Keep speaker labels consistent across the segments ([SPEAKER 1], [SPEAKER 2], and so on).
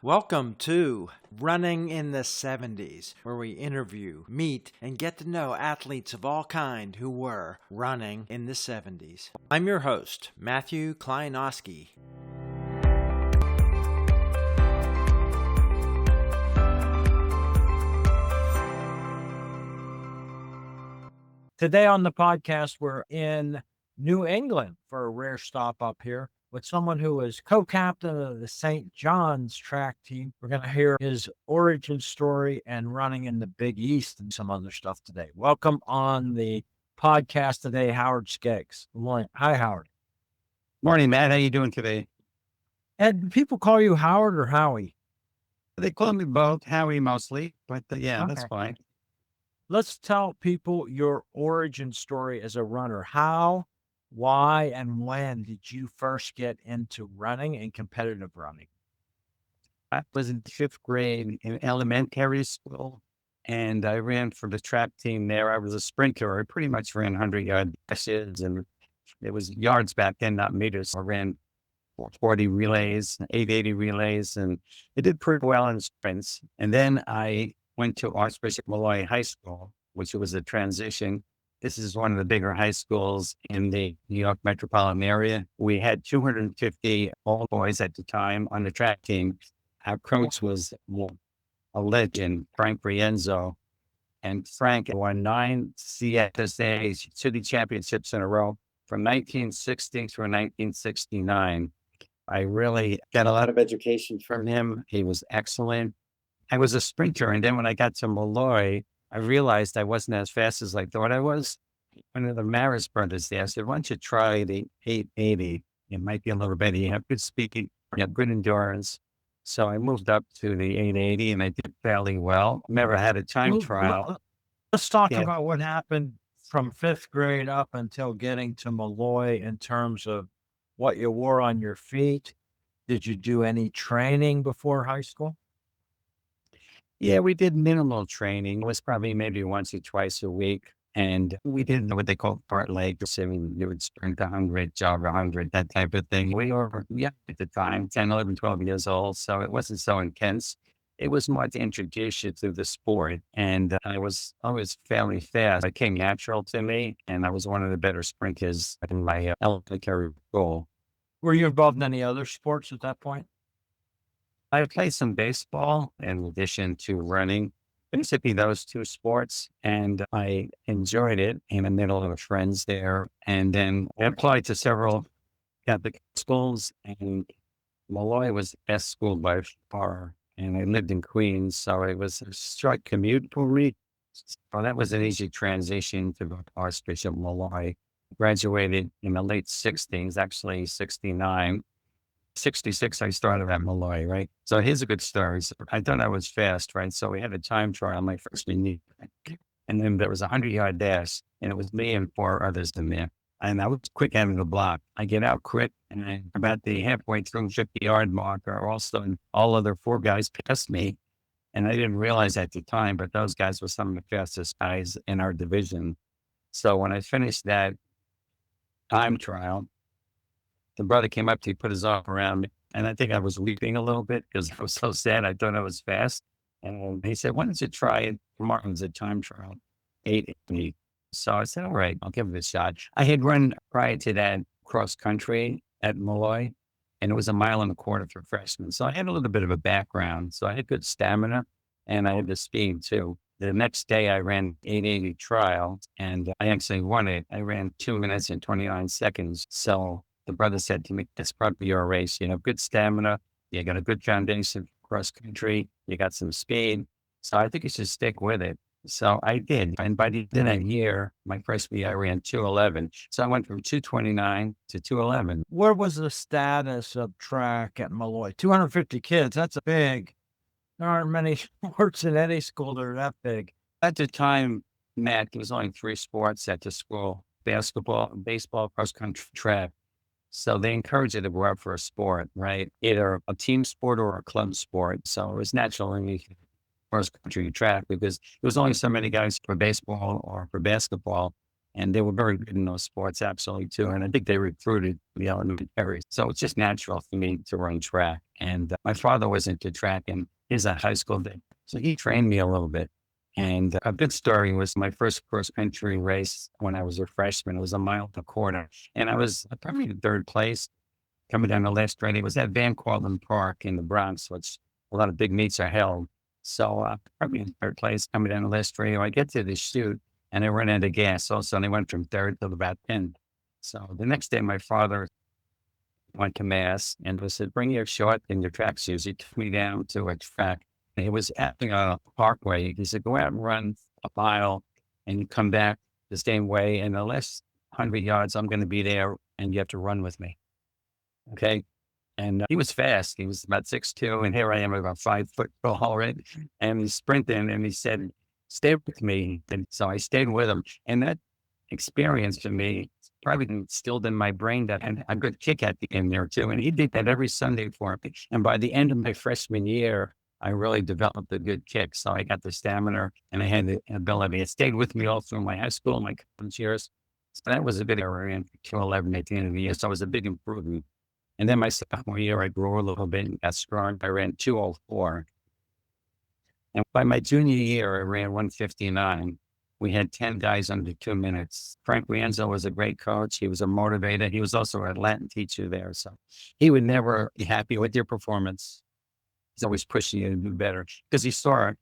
[SPEAKER 1] Welcome to Running in the 70s, where we interview, meet, and get to know athletes of all kind who were running in the 70s. I'm your host, Matthew 𝐸𝐤𝐞.
[SPEAKER 2] Today on the podcast, we're in New England for a rare stop up here with someone who is co-captain of the St. John's track team. We're going to hear his origin story and running in the Big East and some other stuff today. Welcome on the podcast today, Howard Skeggs. Good morning. Hi, Howard.
[SPEAKER 3] Morning, Matt. How you doing today?
[SPEAKER 2] And do people call you Howard or Howie?
[SPEAKER 3] They call me both, Howie mostly, but yeah,
[SPEAKER 2] Okay.
[SPEAKER 3] That's fine.
[SPEAKER 2] Let's tell people your origin story as a runner. How, why, and when did you first get into running and competitive running?
[SPEAKER 3] I was in fifth grade in elementary school, and I ran for the track team there. I was a sprinter. I pretty much ran 100-yard dashes, and it was yards back then, not meters. I ran 440 relays, 880 relays, and it did pretty well in sprints. And then I went to Archbishop Molloy High School, which was a transition. This is one of the bigger high schools in the New York metropolitan area. We had 250 all boys at the time on the track team. Our coach was a legend, Frank Rienzo. And Frank won 9 CSA city championships in a row from 1960 through 1969. I really got a lot of education from him. He was excellent. I was a sprinter. And then when I got to Molloy, I realized I wasn't as fast as I thought I was. One of the Maris brothers there said, why don't you try the 880? It might be a little better. You have good speed, you have good endurance. So I moved up to the 880 and I did fairly well. Never had a time trial.
[SPEAKER 2] Let's talk about what happened from fifth grade up until getting to Molloy in terms of what you wore on your feet. Did you do any training before high school?
[SPEAKER 3] Yeah, we did minimal training. It was probably maybe once or twice a week. And we did what they call part legs. I mean, you would sprint 100, jog 100, that type of thing. We were young at the time, 10, 11, 12 years old. So it wasn't so intense. It was more to introduce you to the sport. And I was always fairly fast. It came natural to me. And I was one of the better sprinters in my elementary school.
[SPEAKER 2] Were you involved in any other sports at that point?
[SPEAKER 3] I played some baseball in addition to running, basically those two sports. And I enjoyed it in the middle of friends there. And then I applied to several Catholic schools, and Molloy was the best school by far. And I lived in Queens, so it was a short commute for me. So that was an easy transition to go to Archbishop Molloy. Graduated in the late 60s, actually 69. 66, I started at Molloy, right? So here's a good story. So I thought I was fast, right? So we had a time trial my freshman year. And then there was a 100-yard dash, and it was me and 4 others in there. And I was quick out of the block. I get out quick, and about the halfway through 50-yard marker, all other 4 guys passed me. And I didn't realize at the time, but those guys were some of the fastest guys in our division. So when I finished that time trial, the brother came up to me, put his arm around me, and I think I was weeping a little bit because I was so sad. I thought I was fast. And he said, why don't you try it? Tomorrow's a time trial, 880. So I said, all right, I'll give it a shot. I had run prior to that cross country at Molloy, and it was 1.25 miles for freshmen. So I had a little bit of a background. So I had good stamina, and I had the speed too. The next day I ran 880 trial, and I actually won it. I ran 2 minutes and 29 seconds. So the brother said to me, it's probably your race. You have good stamina. You got a good foundation cross country. You got some speed. So I think you should stick with it. So I did. And by the end of that year, my freshman year, I ran 211. So I went from 229 to 211.
[SPEAKER 2] Where was the status of track at Molloy? 250 kids. That's a big. There aren't many sports in any school that are that big.
[SPEAKER 3] At the time, Matt, there was only 3 sports at the school: basketball, baseball, cross country, track. So they encourage you to go out for a sport, right? Either a team sport or a club sport. So it was natural in me cross country track because there was only so many guys for baseball or for basketball. And they were very good in those sports, absolutely too. And I think they recruited the elementary. So it's just natural for me to run track. And my father was into track and he's a high school day. So he trained me a little bit. And a good story was my first cross country race when I was a freshman. It was a mile and a quarter. And I was probably in third place coming down the last straight. It was at Van Cortlandt Park in the Bronx, which a lot of big meets are held. So probably in third place coming down the last straight. I get to the chute and I run out of gas. Also, and I went from third to about 10. So the next day, my father went to mass and was said, bring your short and your track shoes. He took me down to a track. It was at a parkway. He said, go out and run a mile and you come back the same way. And the last 100 yards, I'm going to be there and you have to run with me. Okay. And he was fast. He was about 6'2", and here I am about 5 foot tall, right? And he's sprinting and he said, stay with me. And so I stayed with him. And that experience for me probably instilled in my brain that had a good kick at the end there too. And he did that every Sunday for me. And by the end of my freshman year, I really developed a good kick. So I got the stamina and I had the ability. It stayed with me all through my high school, my college years. So that was a big area in 211 at the end of the year. So it was a big improvement. And then my sophomore year, I grew a little bit and got strong. I ran 204. And by my junior year, I ran 159. We had 10 guys under 2 minutes. Frank Rienzo was a great coach. He was a motivator. He was also a Latin teacher there. So he would never be happy with your performance. He's always pushing you to do better because he saw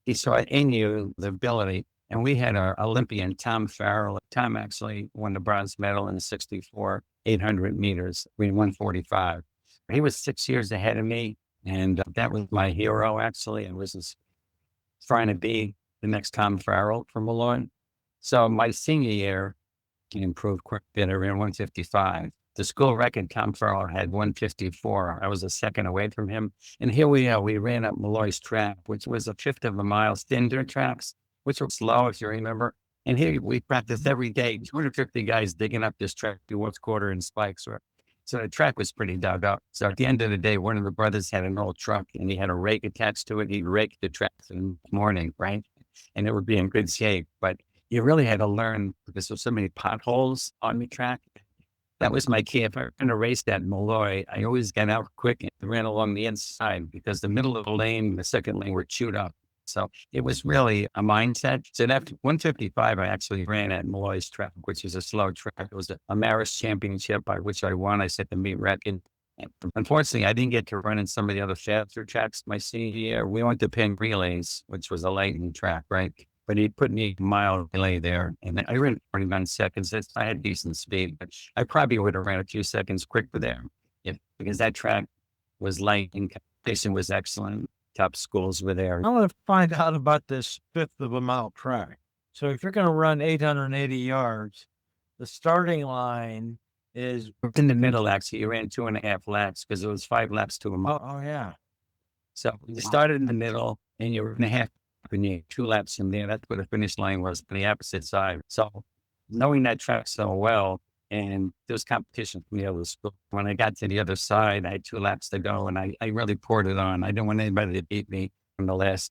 [SPEAKER 3] in you the ability. And we had our Olympian, Tom Farrell. Tom actually won the bronze medal in the 64, 800 meters, ran 145. He was 6 years ahead of me. And that was my hero, actually. I was just trying to be the next Tom Farrell from Molloy. So my senior year, he improved quite a bit. I ran 155. The school record, Tom Farrell had 154. I was a second away from him. And here we are. We ran up Molloy's track, which was a fifth of a mile, thin dirt tracks, which were slow, if you remember. And here we practiced every day, 250 guys digging up this track, fourth quarter in spikes. So the track was pretty dug up. So at the end of the day, one of the brothers had an old truck and he had a rake attached to it. He'd rake the track in the morning, right? And it would be in good shape. But you really had to learn because there's so many potholes on the track. That was my key. If I were going to race that in Molloy, I always got out quick and ran along the inside because the middle of the lane, the second lane were chewed up. So it was really a mindset. So after 155, I actually ran at Molloy's track, which is a slow track. It was a Maris championship by which I won. I set the meet record. Unfortunately, I didn't get to run in some of the other faster tracks my senior year. We went to Penn Relays, which was a lightning track, right? But he put me a mile relay there, and I ran 49 seconds. I had decent speed, but I probably would have ran a few seconds quicker there because that track was light and competition was excellent. Top schools were there.
[SPEAKER 2] I want to find out about this fifth of a mile track. So if you're going to run 880 yards, the starting line is
[SPEAKER 3] in the middle. Actually, you ran 2.5 laps because it was 5 laps to a mile.
[SPEAKER 2] Oh yeah.
[SPEAKER 3] So you started in the middle and you were in a half and you 2 laps from there. That's where the finish line was on the opposite side. So knowing that track so well, and there was competition from the other school. When I got to the other side, I had 2 laps to go and I really poured it on. I didn't want anybody to beat me from the last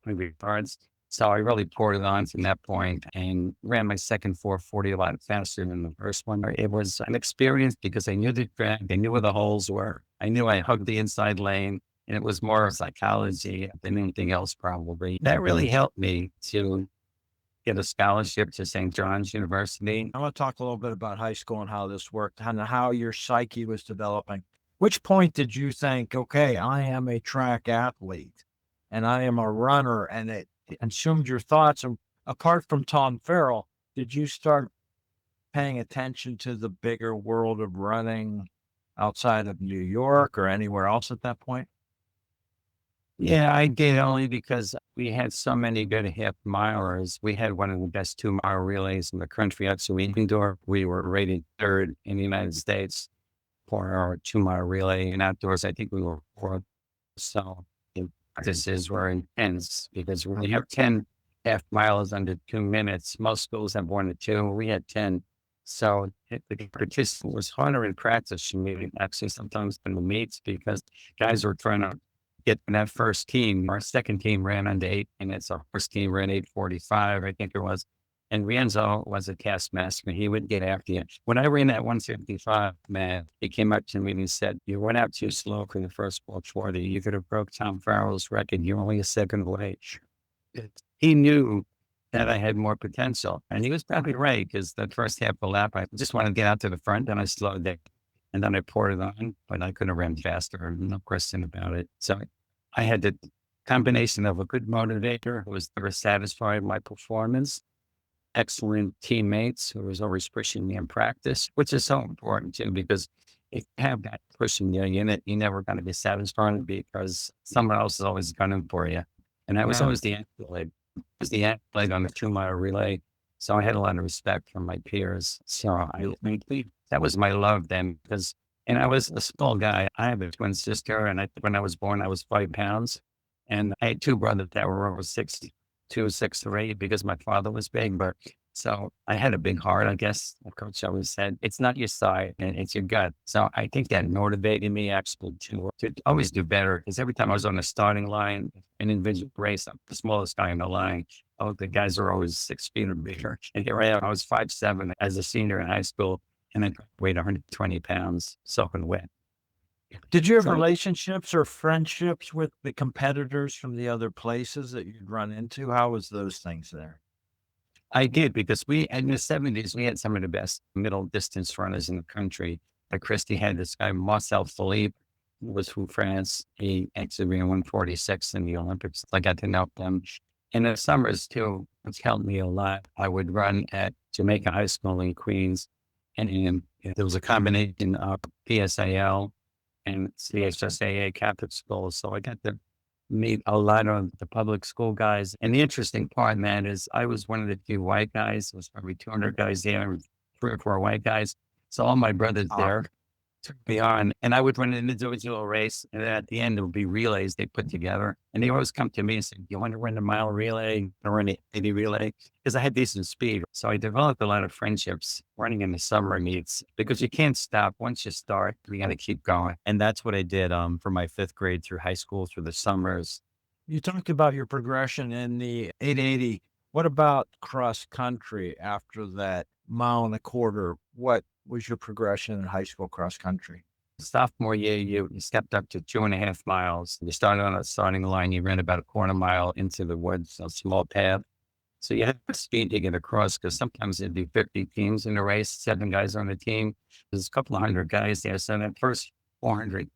[SPEAKER 3] maybe cards. So I really poured it on from that point and ran my second 440 a lot faster than the first one. It was an experience because I knew the track, I knew where the holes were. I knew I hugged the inside lane, and it was more psychology than anything else probably. That really helped me to get a scholarship to St. John's University.
[SPEAKER 2] I want to talk a little bit about high school and how this worked and how your psyche was developing. Which point did you think, okay, I am a track athlete and I am a runner, and it consumed your thoughts? And apart from Tom Farrell, did you start paying attention to the bigger world of running outside of New York or anywhere else at that point?
[SPEAKER 3] Yeah, I did, only because we had so many good half milers. We had one of the best 2-mile relays in the country. Actually, indoor, we were rated 3rd in the United States for our 2-mile relay. And outdoors, I think we were 4th. So the practices were intense because we have 10 half miles under 2 minutes. Most schools have 1 to 2. We had 10. So the participant was harder in practice, maybe actually sometimes than the meets, because guys were trying to get in that first team. Our second team ran under 8 minutes. Our first team ran 8:45, I think it was. And Rienzo was a taskmaster. He would get after you. When I ran that 155, man, he came up to me and he said, "You went out too slow for the first 440. You could have broke Tom Farrell's record. You're only a second away." He knew that I had more potential. And he was probably right, because the first half of the lap, I just wanted to get out to the front and I slowed down. And then I poured it on, but I could have ran faster, no question about it. So I had the combination of a good motivator who was never satisfied with my performance, excellent teammates who was always pushing me in practice, which is so important too, because if you have that pushing you in it, you're never going to be satisfied because someone else is always gunning for you. And I was
[SPEAKER 2] Yeah.
[SPEAKER 3] always the athlete. I was the athlete on the 2-mile relay. So I had a lot of respect from my peers. So that was my love then, and I was a small guy. I have a twin sister, and when I was born, I was 5 pounds. And I had 2 brothers that were over 6'2", 6'3", because my father was big. But so I had a big heart, I guess. The coach always said, it's not your side, and it's your gut. So I think that motivated me actually to always do better. Because every time I was on the starting line, an individual race, I'm the smallest guy on the line. Oh, the guys are always 6 feet or bigger. And here I am. I was 5'7" as a senior in high school, and I weighed 120 pounds, soaking wet.
[SPEAKER 2] Did you have
[SPEAKER 3] So
[SPEAKER 2] relationships or friendships with the competitors from the other places that you'd run into? How was those things there?
[SPEAKER 3] I did, because in the 70s, we had some of the best middle distance runners in the country. Like Christy had this guy, Marcel Philippe, who was from France. He actually ran 146 in the Olympics. I got to know them. In the summers too, which helped me a lot, I would run at Jamaica High School in Queens. And there was a combination of PSAL and CHSAA Catholic schools. So I got to meet a lot of the public school guys. And the interesting part, man, is I was one of the few white guys. There was probably 200 guys there, and 3 or 4 white guys. So all my brothers there took me on, and I would run an individual race. And then at the end, there would be relays they put together. And they always come to me and say, "You want to run a mile relay or run an 80 relay?" Because I had decent speed. So I developed a lot of friendships running in the summer meets, because you can't stop. Once you start, you got to keep going.
[SPEAKER 4] And that's what I did for my 5th grade through high school, through the summers.
[SPEAKER 2] You talked about your progression in the 880. What about cross country after that 1.25 miles? What was your progression in high school cross country?
[SPEAKER 3] Sophomore year, you stepped up to 2.5 miles. You started on a starting line. You ran about a 1/4 mile into the woods, a small path. So you had the speed to get across, because sometimes there'd be 50 teams in a race, 7 guys on the team. There's a couple of hundred guys there. So that first 400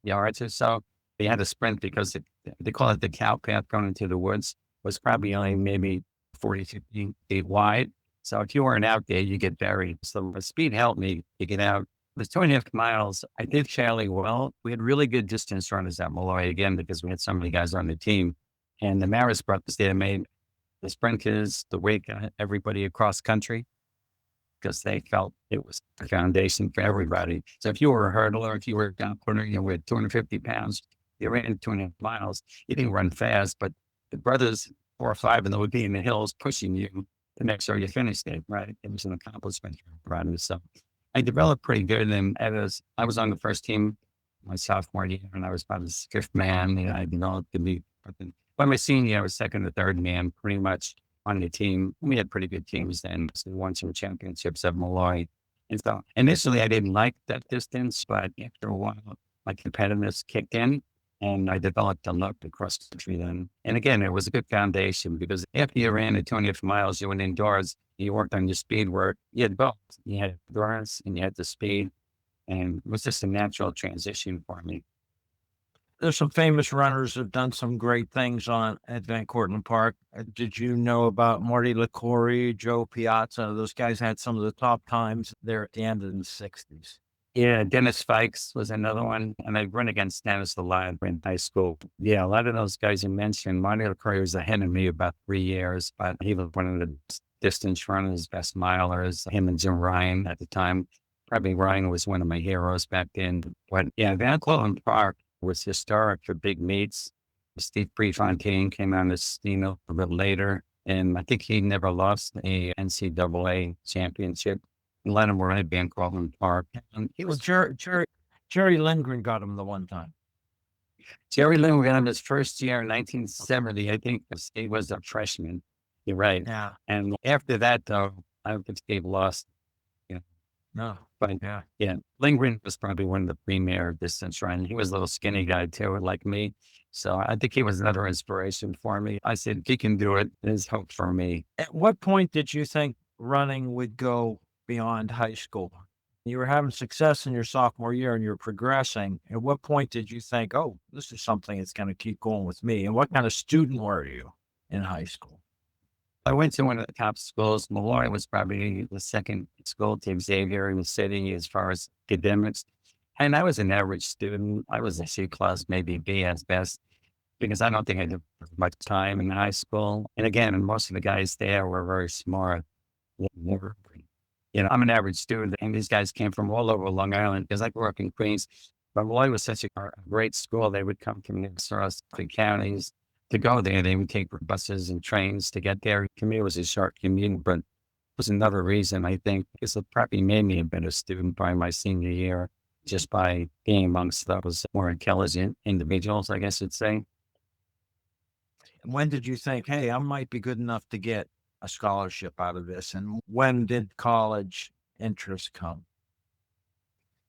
[SPEAKER 3] yards or so, they had to sprint, because they call it the cow path going into the woods, was probably only maybe 40, 50 feet wide. So if you weren't out there, you get buried. So the speed helped me to get out. The 2.5 miles, I did fairly well. We had really good distance runners at Molloy, again, because we had so many guys on the team. And the Maris brothers there made the sprinters, the weight guy, everybody across country, because they felt it was the foundation for everybody. So if you were a hurdler, if you were a down punter, you were 250 pounds, you ran 2.5 miles. You didn't run fast, but the brothers, 4 or 5 of them, would be in the hills pushing you to make sure you finished it, right? It was an accomplishment for runners. So I developed pretty good. And I was on the first team my sophomore year, and I was about the 5th man. And I developed to be, by my senior year, I was 2nd or 3rd man pretty much on the team. We had pretty good teams then. So we won some championships at Molloy. And so initially I didn't like that distance, but after a while, my competitiveness kicked in, and I developed a love for cross country then. And again, it was a good foundation, because after you ran the 2.5 miles, you went indoors, you worked on your speed work. You had both. You had endurance and you had the speed. And it was just a natural transition for me.
[SPEAKER 2] There's some famous runners that have done some great things at Van Cortlandt Park. Did you know about Marty LaCouri, Joe Piazza? Those guys had some of the top times there at the end of the 60s.
[SPEAKER 3] Yeah, Dennis Fikes was another one. And I'd run against Dennis a lot in high school. Yeah, a lot of those guys you mentioned, Marty LaCouri was ahead of me about 3 years, but he was one of the distance runners, best milers, him and Jim Ryan at the time. Probably Ryan was one of my heroes back then. But yeah, Van Cortlandt Park was historic for big meets. Steve Prefontaine came on as a bit later, and I think he never lost a NCAA championship. A lot of them were at Van Cortlandt Park. And he was
[SPEAKER 2] Jerry Lindgren got him the one time.
[SPEAKER 3] Jerry Lindgren his first year in 1970. I think he was a freshman. You're right.
[SPEAKER 2] Yeah.
[SPEAKER 3] And after that, though, I could get lost. You know,
[SPEAKER 2] No.
[SPEAKER 3] but
[SPEAKER 2] Yeah.
[SPEAKER 3] yeah, Lindgren was probably one of the premier distance runners. He was a little skinny guy too, like me. So I think he was another inspiration for me. I said, if he can do it, there's hope for me.
[SPEAKER 2] At what point did you think running would go beyond high school? You were having success in your sophomore year and you're progressing. At what point did you think, oh, this is something that's going to keep going with me? And what kind of student were you in high school?
[SPEAKER 3] I went to one of the top schools. Molloy was probably the second school to 𝐩𝐸𝐬𝐿 in the city as far as academics. And I was an average student. I was a C plus, maybe B as best, because I don't think I did much time in high school. And again, most of the guys there were very smart. I'm an average student, and these guys came from all over Long Island because I grew up in Queens. But Molloy was such a great school. They would come from the surrounding counties to go there. They would take buses and trains to get there. To me, it was a short commute, but it was another reason, I think, because it probably made me a better student by my senior year, just by being amongst those more intelligent individuals, I guess you'd say.
[SPEAKER 2] When did you think, hey, I might be good enough to get a scholarship out of this? And when did college interest come?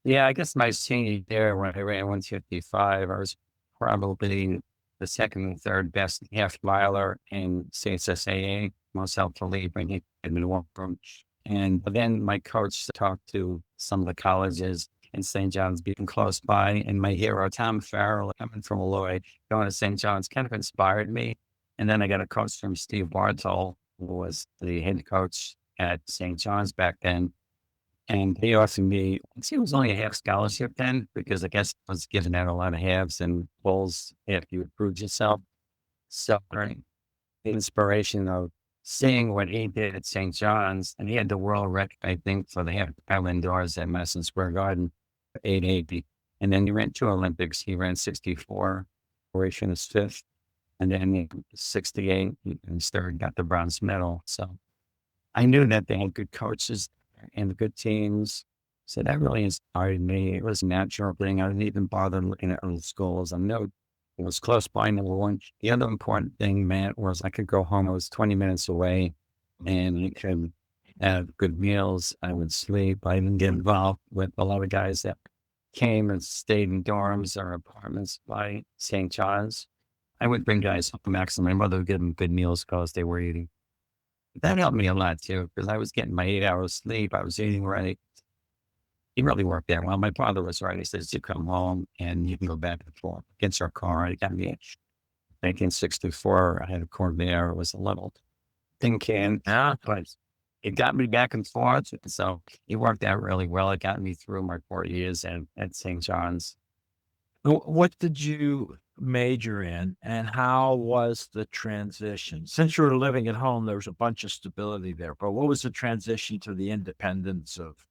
[SPEAKER 3] Yeah, I guess my senior year when I ran 155, I was probably the second and third best half miler in 𝐸𝐸𝐿, most helpfully bringing in the warm room. And then my coach talked to some of the colleges in St. John's being close by. And my hero, Tom Farrell, coming from Molloy, going to St. John's kind of inspired me. And then I got a coach from Steve Bartol, who was the head coach at St. John's back then. And he offered me, it was only a half scholarship then, because I guess I was giving out a lot of halves and fulls after you proved yourself. So the inspiration of seeing what he did at St. John's, and he had the world record, I think, for the half mile indoors at Madison Square Garden, 880. And then he ran 2 Olympics. He ran 64, where he finished 5th. And then 68 and third, got the bronze medal. So I knew that they had good coaches and good teams. So that really inspired me. It was a natural thing. I didn't even bother looking at other schools. I know it was close by, number one. The other important thing, Matt, was I could go home. I was 20 minutes away and I could have good meals. I would sleep. I didn't get involved with a lot of guys that came and stayed in dorms or apartments by St. John's. I would bring guys home. Maximum. My mother would give them good meals because they were eating. That helped me a lot too, because I was getting my 8 hours sleep. I was eating right. It really worked out well. My father was right. He says, you come home and you can go back and forth. Against our car. I got me in 1964. I had a Corvair. It was a little tin can, but it got me back and forth. So it worked out really well. It got me through my 4 years at St. John's.
[SPEAKER 2] What did you major in, and how was the transition? Since you were living at home, there was a bunch of stability there, but what was the transition to the independence of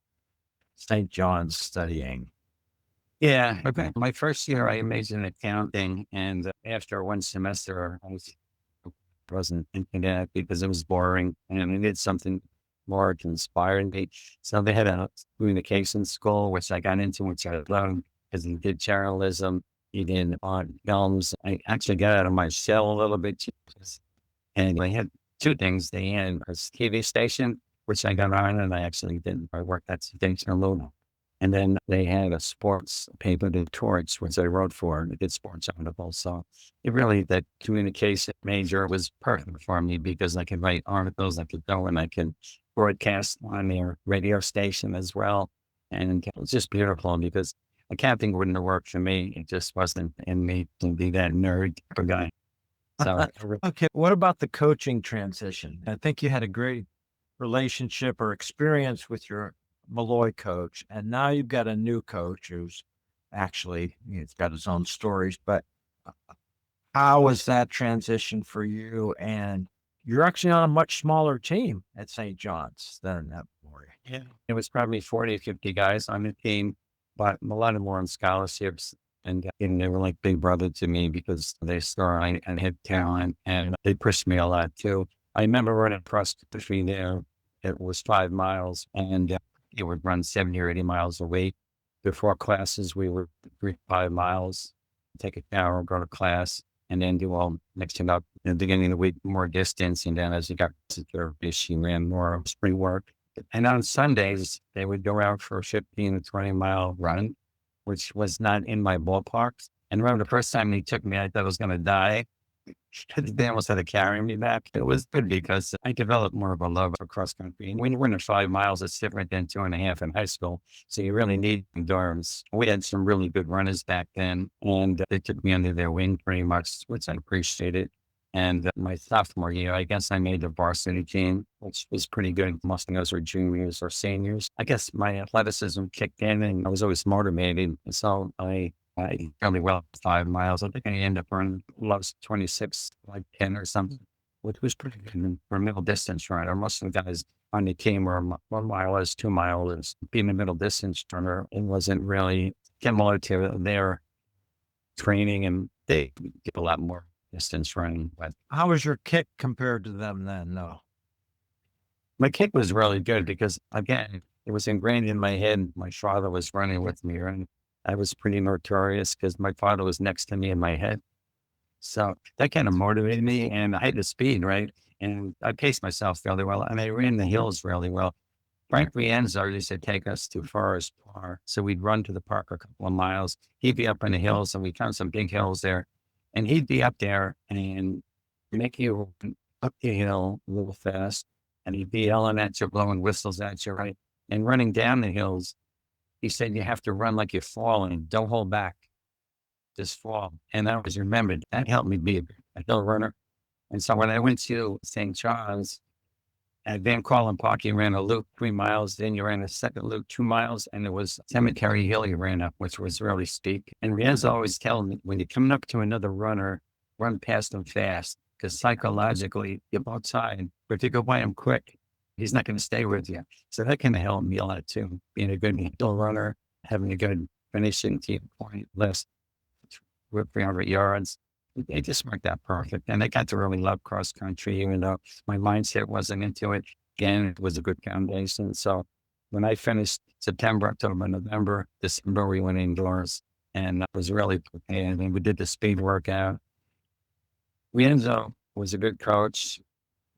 [SPEAKER 2] St. John's studying?
[SPEAKER 3] Yeah. Okay. My first year, I majored in accounting, and after one semester, wasn't thinking that because it was boring and I needed something more to inspire me. So they had a communication school, which I got into, which I loved because he did journalism. He did art films. I actually got out of my shell a little bit. And they had 2 things. They had a TV station, which I got on, and I actually did. I worked at station alone. And then they had a sports paper, The Torch, which I wrote for, and it did sports articles. So it really, that communication major was perfect for me because I could write articles, I could go and I could broadcast on their radio station as well. And it was just beautiful because accounting wouldn't have worked for me. It just wasn't in me to be that nerd guy. So
[SPEAKER 2] okay, what about the coaching transition? I think you had a great relationship or experience with your Molloy coach, and now you've got a new coach who's actually, he's got his own stories, but how was that transition for you? And you're actually on a much smaller team at St. John's than at Molloy.
[SPEAKER 3] yeah, it was probably 40, 50 guys on the team, but a lot of more on scholarships. And they were like big brother to me because they saw I had talent and they pushed me a lot too. I remember running cross country there. It was 5 miles and it would run 70 or 80 miles a week. Before classes, we would 3 to 5 miles, take a shower, go to class. and then do all mixing up in the beginning of the week, more distance. And then as you got to therapy, she ran more spring work. And on Sundays, they would go out for a 15 to 20-mile run, which was not in my ballpark. And remember the first time he took me, I thought I was going to die. They almost had to carry me back. It was good because I developed more of a love for cross country. And when you're running 5 miles, it's different than 2.5 in high school. So you really need endurance. We had some really good runners back then, and they took me under their wing pretty much, which I appreciated. And my sophomore year, I guess I made the varsity team, which was pretty good. Most of those were juniors or seniors. I guess my athleticism kicked in and I was always motivated. So I fairly well 5 miles. I think I ended up running loves 26, like 10 or something, which was pretty good for a middle distance runner. Most of the guys on the team were 1 milers, 2 milers. Being a middle distance runner, it wasn't really similar to their training, and they get a lot more distance running. But
[SPEAKER 2] How was your kick compared to them then? No.
[SPEAKER 3] my kick was really good because, again, it was ingrained in my head. My father was running with me, and I was pretty notorious because my father was next to me in my head. So that kind of motivated me, and I had the speed, right? And I paced myself fairly well, and I ran the hills really well. Frank Rienzo used to take us to Forest Park. So we'd run to the park a couple of miles. He'd be up in the hills, and we found some big hills there. And he'd be up there and make you up the hill a little fast. And he'd be yelling at you, blowing whistles at you, right? And running down the hills, he said, you have to run like you're falling. Don't hold back. Just fall. And I always remembered that helped me be a hill runner. And so when I went to St. John's at Van Cortlandt Park, you ran a loop 3 miles. Then you ran a second loop 2 miles. And it was Cemetery Hill you ran up, which was really steep. And Rienzo always telling me, when you're coming up to another runner, run past them fast. Because psychologically, you're outside. But if you go by him quick, he's not going to stay with you. So that kind of helped me a lot too. Being a good hill runner, having a good finishing team point list with 300 yards. It just worked out perfect. And I got to really love cross country, even though my mindset wasn't into it. Again, it was a good foundation. So when I finished September, October, November, December, we went indoors and I was really prepared. And we did the speed workout. Rienzo was a good coach,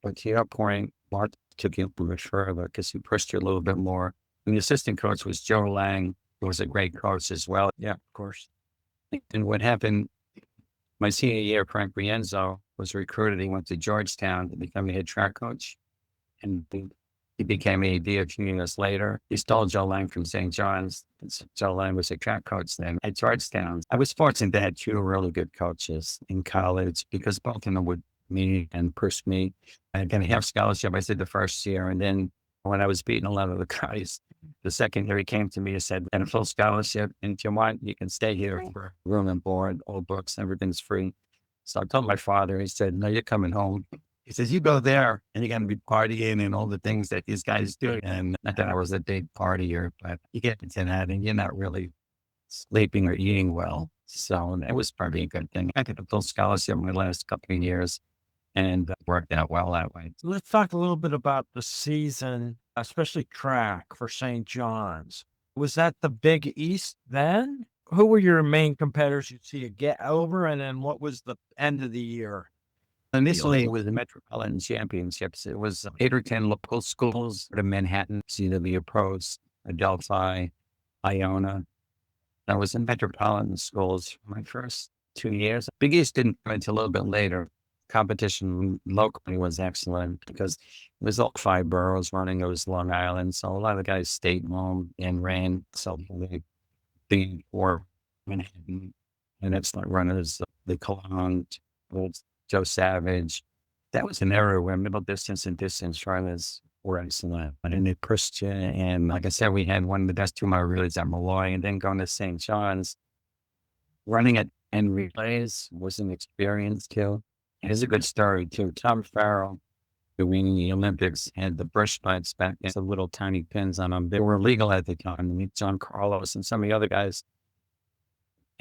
[SPEAKER 3] but to your point, Mark took you a bit further because he pushed you a little bit more. And the assistant coach was Joe Lang, who was a great coach as well.
[SPEAKER 2] Yeah, of course.
[SPEAKER 3] And what happened, my senior year, Frank Rienzo was recruited. He went to Georgetown to become a head track coach. And he became AD a few years later. He stole Joe Lang from St. John's. Joe Lang was a track coach then at Georgetown. I was fortunate to have 2 really good coaches in college because both of them would me and push me. I got a half scholarship, I said, the first year. And then when I was beating a lot of the guys, the second year he came to me and said, and a full scholarship. And if you want, you can stay here for room and board, all books, everything's free. So I told my father, he said, no, you're coming home. He says, you go there and you're going to be partying and all the things that these guys do. And not that I was a big partier, but you get into that and you're not really sleeping or eating well. So it was probably a good thing. I got a full scholarship in my last couple of years and worked out well that way.
[SPEAKER 2] So let's talk a little bit about the season, especially track for St. John's. Was that the Big East then? Who were your main competitors you'd see you get over? And then what was the end of the year?
[SPEAKER 3] Initially, it was the Metropolitan Championships. It was 8 or 10 local schools, the Manhattan, CW Pros, Adelphi, Iona. I was in metropolitan schools for my first 2 years. Big East didn't come until a little bit later. Competition locally was excellent because it was all 5 boroughs running. It was Long Island. So a lot of the guys stayed home and ran. So they for Manhattan and excellent runners, the Cologne, Joe Savage. That was an era where middle distance and distance runners were excellent. And they pushed you. And like I said, we had one of the best 2-mile relays at Molloy, and then going to St. John's. Running at end relays was an experience too. It's a good story too. Tom Farrell, who winning the Olympics, had the brush lights back then, the little tiny pins on them. They were illegal at the time. John Carlos and some of the other guys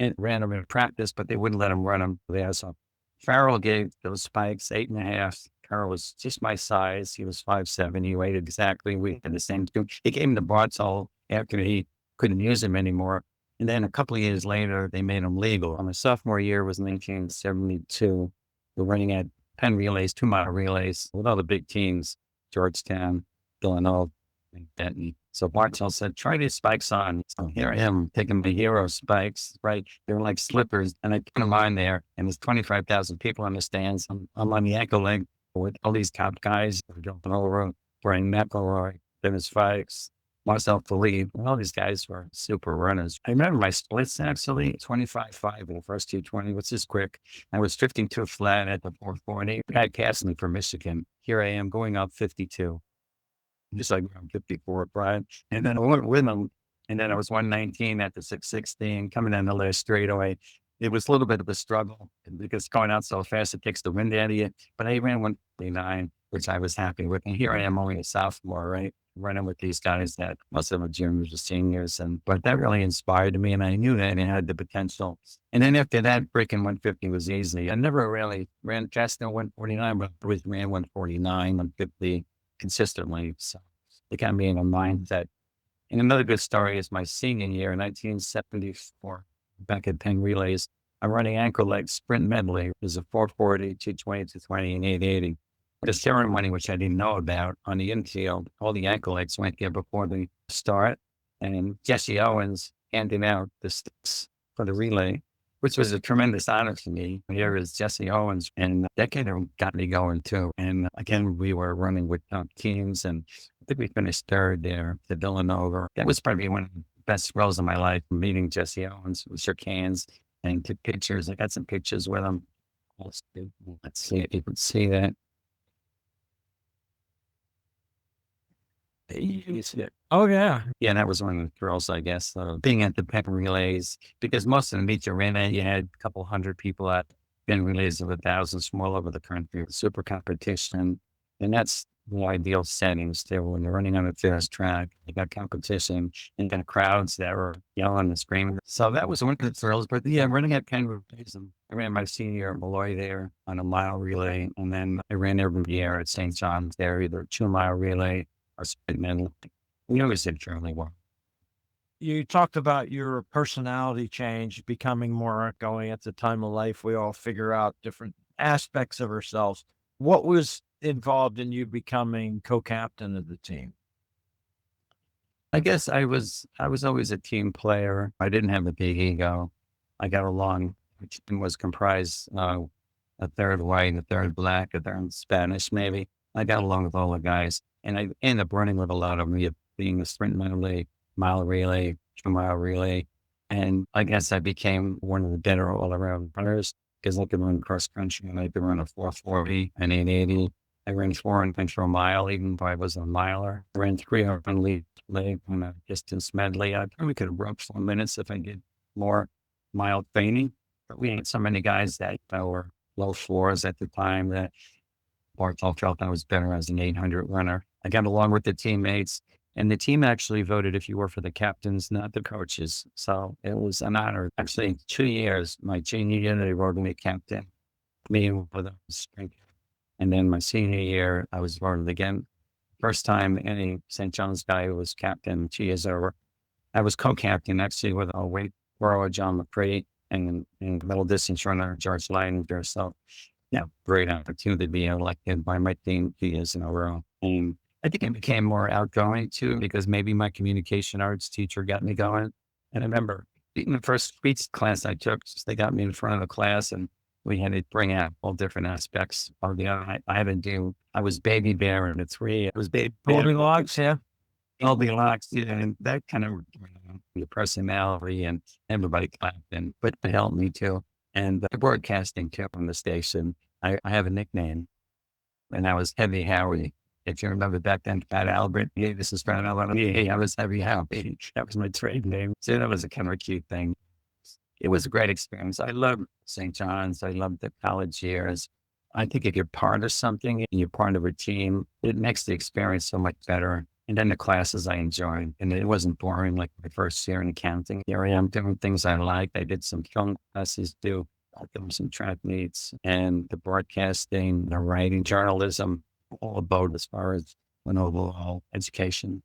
[SPEAKER 3] and ran them in practice, but they wouldn't let them run them there. So Farrell gave those spikes 8.5. Farrell was just my size. He was 5'7". He weighed exactly. We had the same. He gave him the Bartol after he couldn't use him anymore. And then a couple of years later, they made them legal. My sophomore year was 1972. We're running at Penn relays, 2-mile relays with all the big teams, Georgetown, Villanova, and Denton. So Bartell said, try these spikes on. So here I am taking my hero spikes, right? They're like slippers. And I put them on there, and there's 25,000 people on the stands. I'm on the ankle leg with all these top guys jumping all around, Brian McElroy, Dennis Fikes, Marcel Philippe. All these guys were super runners. I remember my splits actually, 25.5 in the first 220, which is quick. I was 52 flat at the 440. The guy passed me from Michigan. Here I am going up 52. Just like I'm 54 at Brian. And then I went with him. And then I was 119 at the 660 and coming down the last straightaway. It was a little bit of a struggle because going out so fast, it takes the wind out of you. But I ran 149, which I was happy with. And here I am only a sophomore, right? Running with these guys that most of them are juniors or seniors. But that really inspired me. And I knew that it had the potential. And then after that, breaking 150 was easy. I never really ran fast in 149, but I always ran 149, 150 consistently. So it got me in a mindset. And another good story is my senior year, 1974, back at Penn Relays. I'm running ankle leg sprint medley. It was a 440, 220, 220, and 880. The ceremony, which I didn't know about on the infield, all the ankle legs went there before the start. And Jesse Owens handed out the sticks for the relay, which was a tremendous honor for me. Here is Jesse Owens, and that kind of got me going too. And again, we were running with top teams, and I think we finished third there to Villanova. That was probably one of the best thrills of my life, meeting Jesse Owens. We shook hands and took pictures. I got some pictures with him. Let's see if you can see that.
[SPEAKER 2] Oh, yeah.
[SPEAKER 3] Yeah, that was one of the thrills, I guess, being at the Penn Relays, because most of the meets you ran at, you had a couple hundred people at Penn Relays of 1,000 from all over the country, super competition. And that's the ideal settings too. When you're running on a fast track, you got competition and got crowds that were yelling and screaming. So that was one of the thrills. But yeah, running at Penn Relays, I ran my senior year at Molloy there on a mile relay. And then I ran every year at St. John's there, either a 2-mile relay or sprint medley. We always did fairly well.
[SPEAKER 2] You talked about your personality change, becoming more outgoing at the time of life. We all figure out different aspects of ourselves. What was involved in you becoming co-captain of the team?
[SPEAKER 3] I guess I was always a team player. I didn't have a big ego. I got along. The team was comprised a third white, a third black, a third Spanish, maybe. I got along with all the guys, and I ended up running with a lot of them, being a sprint medley, mile relay, 2-mile relay. And I guess I became one of the better all-around runners because I could run cross country and I could run a 440, an 880. I ran 4 and control mile, even though I was a miler. I ran 3 on lead leg on a distance medley. I probably could have run 4 minutes if I did more mile training. But we had so many guys that were low floors at the time that Bartell felt I was better as an 800 runner. I got along with the teammates, and the team actually voted if you were for the captains, not the coaches. So it was an honor. Actually, 2 years, my junior year, they voted me captain, me with a strength. And then my senior year, I was voted again. First time any St. John's guy who was captain 2 years over. I was co-captain actually with a weight thrower, John McCree, and middle distance runner, George Leininger. So yeah, great opportunity to be elected by my team 2 years in a row. And I think I became more outgoing too, because maybe my communication arts teacher got me going. And I remember in the first speech class I took, they got me in front of the class and we had to bring out all different aspects of the, I had to do, I was baby bear in the 3. It was baby
[SPEAKER 2] Goldilocks, yeah.
[SPEAKER 3] Goldilocks, yeah, and that kind of your personality, and everybody clapped and but it helped me too. And the broadcasting too on the station, I have a nickname, and I was Heavy Howie. If you remember back then, Pat Albert, hey, this is Pat Albert. Hey, I was Heavy Howie. That was my trade name. So that was a kind of a cute thing. It was a great experience. I loved St. John's. I loved the college years. I think if you're part of something and you're part of a team, it makes the experience so much better. And then the classes I enjoyed, and it wasn't boring like my first year in accounting. Here I am doing things I liked. I did some film classes too. I did some track meets and the broadcasting, the writing, journalism, all about as far as an overall education.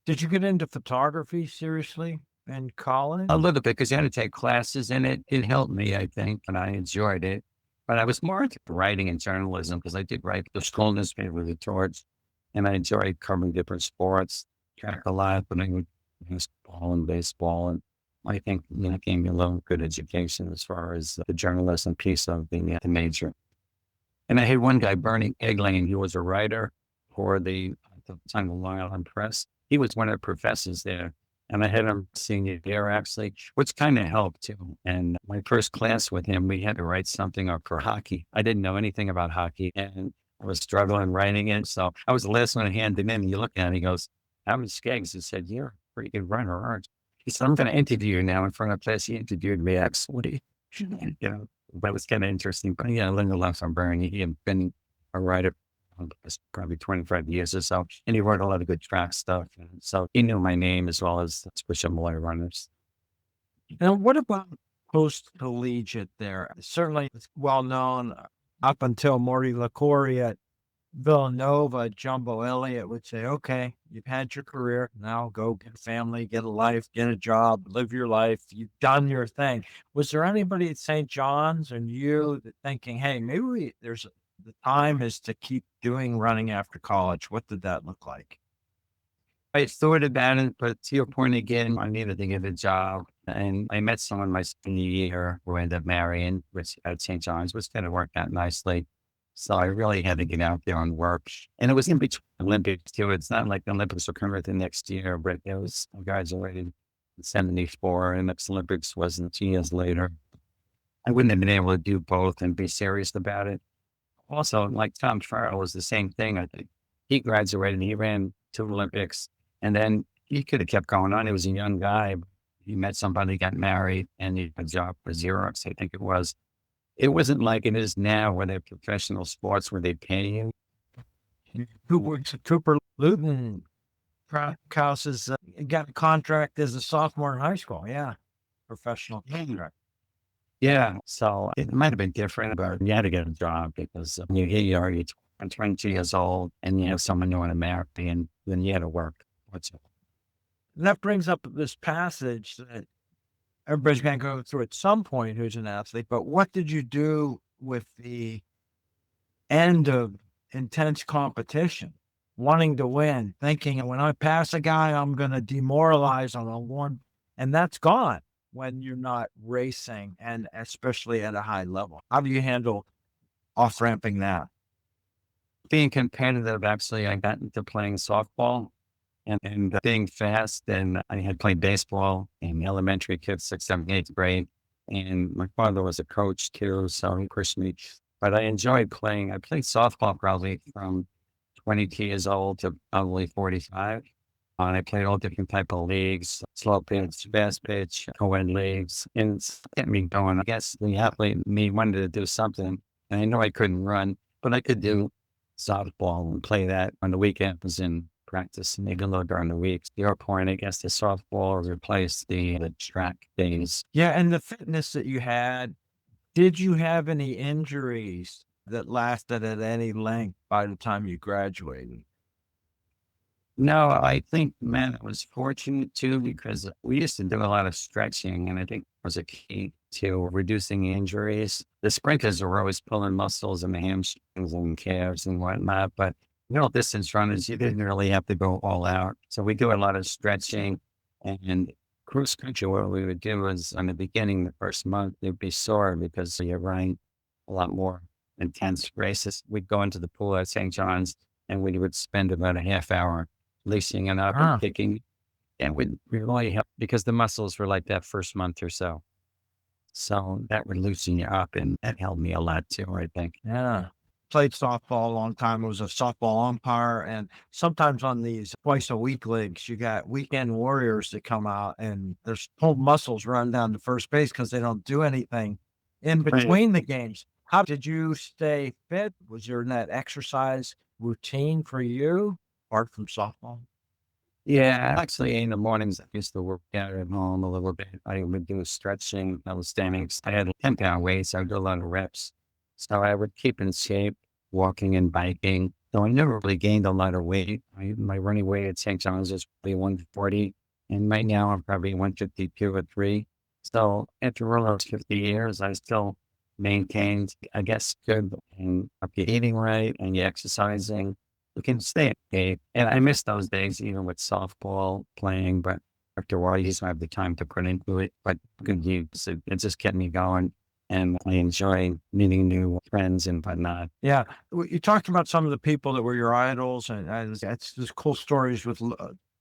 [SPEAKER 2] Did you get into photography seriously? in college?
[SPEAKER 3] A little bit, because you had to take classes in it. It helped me, I think, and I enjoyed it. But I was more into writing and journalism because I did write the school newspaper, The Torch, and I enjoyed covering different sports, track a lot, but I would basketball and baseball. And I think it gave me a little good education as far as the journalism piece of the major. And I had one guy, Bernie Eggling, he was a writer for at the time, the Long Island Press. He was one of the professors there. And I had him senior year, actually, which kind of helped too. And my first class with him, we had to write something up for hockey. I didn't know anything about hockey, and I was struggling writing it. So I was the last one to hand him in. And you look at it, he goes, Howard Skeggs. He said, "You're a pretty good runner, aren't you?" He said, "I'm going to interview you now in front of class." He interviewed me. What do you, that was kind of interesting. But yeah, I learned a lot from Bernie. He had been a writer probably 25 years or so. And he wrote a lot of good track stuff. And so he knew my name as well as Archbishop Molloy runners.
[SPEAKER 2] Now, what about post-collegiate there? Certainly it's well known up until Morty LaCory at Villanova. Jumbo Elliott would say, okay, you've had your career. Now go get a family, get a life, get a job, live your life. You've done your thing. Was there anybody at St. John's and you thinking, hey, maybe the time is to keep doing running after college? What did that look like?
[SPEAKER 3] I thought about it, but to your point again, I needed to get a job. And I met someone my senior year who ended up marrying, which at St. John's, which kind of worked out nicely. So I really had to get out there and work. And it was in between Olympics too. It's not like the Olympics will come right the next year, but it was, I graduated in 74, and next Olympics wasn't 2 years later. I wouldn't have been able to do both and be serious about it. Also, like Tom Farrell was the same thing. I think he graduated, he ran 2 Olympics, and then he could have kept going on. He was a young guy. He met somebody, got married, and he had a job for Xerox, I think it was. It wasn't like it is now where they're professional sports where they pay you.
[SPEAKER 2] Cooper Luton Kraus has got a contract as a sophomore in high school. Yeah. Professional contract.
[SPEAKER 3] Yeah. So it might have been different, but you had to get a job because you are 22 years old and you have someone you want to marry, and then you had to work.
[SPEAKER 2] And that brings up this passage that everybody's going to go through at some point who's an athlete, but what did you do with the end of intense competition, wanting to win, thinking when I pass a guy, I'm going to demoralize on a one, and that's gone when you're not racing, and especially at a high level? How do you handle off-ramping that?
[SPEAKER 3] Being competitive, actually, I got into playing softball and being fast. And I had played baseball in elementary kids, 6th, 7th, 8th grade. And my father was a coach too, so he pushed me. But I enjoyed playing. I played softball probably from 22 years old to probably 45. And I played all different type of leagues, slow pitch, fast pitch, co-ed leagues. And it's get me going. I guess the athlete in me wanted to do something. And I know I couldn't run, but I could do softball and play that on the weekends and practice maybe a little during the week. To your point, I guess the softball replaced the track days.
[SPEAKER 2] Yeah, and the fitness that you had, did you have any injuries that lasted at any length by the time you graduated?
[SPEAKER 3] No, I think, man, I was fortunate too, because we used to do a lot of stretching, and I think it was a key to reducing injuries. The sprinters were always pulling muscles in the hamstrings and calves and whatnot, but middle distance runners, you didn't really have to go all out. So we do a lot of stretching, and cross country. What we would do is, in the beginning, the first month, you'd be sore because you're running a lot more intense races. We'd go into the pool at St. John's, and we would spend about a half hour loosening it up and kicking, and we'd really help because the muscles were like that first month or so. So that would loosen you up, and that helped me a lot too, I think.
[SPEAKER 2] Yeah. Played softball a long time. I was a softball umpire, and sometimes on these twice a week leagues, you got weekend warriors that come out and their whole muscles run down to first base because they don't do anything in between the games. How did you stay fit? Was there that exercise routine for you apart from softball?
[SPEAKER 3] Yeah, actually, in the mornings, I used to work out at home a little bit. I would do stretching, calisthenics. I had 10-pound weights. I would do a lot of reps. So I would keep in shape, walking and biking. So I never really gained a lot of weight. My running weight at St. John's was probably 140. And right now I'm probably 152 or 3. So after all those 50 years, I still maintained, I guess, good. And if you're eating right and you're exercising, you can stay in shape. And I miss those days, even with softball playing, but after a while, you just don't have the time to put into it. But good use. It just kept me going. And I enjoy meeting new friends and whatnot.
[SPEAKER 2] Yeah. You talked about some of the people that were your idols, and that's just cool stories with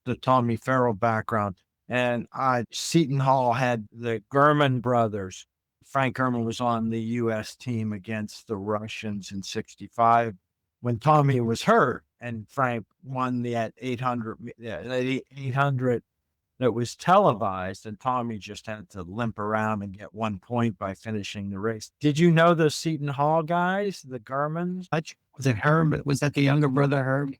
[SPEAKER 2] the Tommy Farrell background. And Seton Hall had the Gurman brothers. Frank Gurman was on the U.S. team against the Russians in '65 when Tommy was hurt, and Frank won that 800, that was televised, and Tommy just had to limp around and get 1 point by finishing the race. Did you know the Seton Hall guys, the Gurmans?
[SPEAKER 3] Was it Herb? Was that the younger brother, Herb?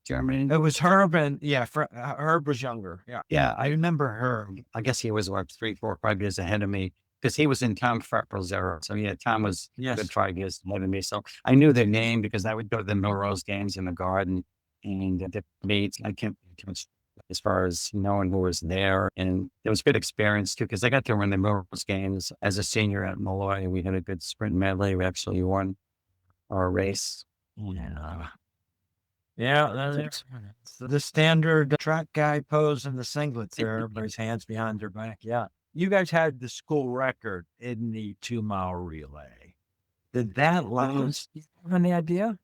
[SPEAKER 3] Germany?
[SPEAKER 2] It was Herb, and Herb was younger. Yeah.
[SPEAKER 3] Yeah, I remember Herb. I guess he was what, 3, 4, 5 years ahead of me because he was in Tom Farrell's era. So yeah, Tom was a good 5 years ahead of me. So I knew their name because I would go to the Melrose games in the Garden and the meets. I can't too much as far as knowing who was there. And it was a good experience too because I got to run the Melrose games as a senior at Molloy. We had a good sprint medley. We actually won our race.
[SPEAKER 2] Yeah, that's the standard track guy pose in the singlets there. Everybody's hands behind their back. Yeah. You guys had the school record in the 2-mile relay. Did that last? Do you have any idea?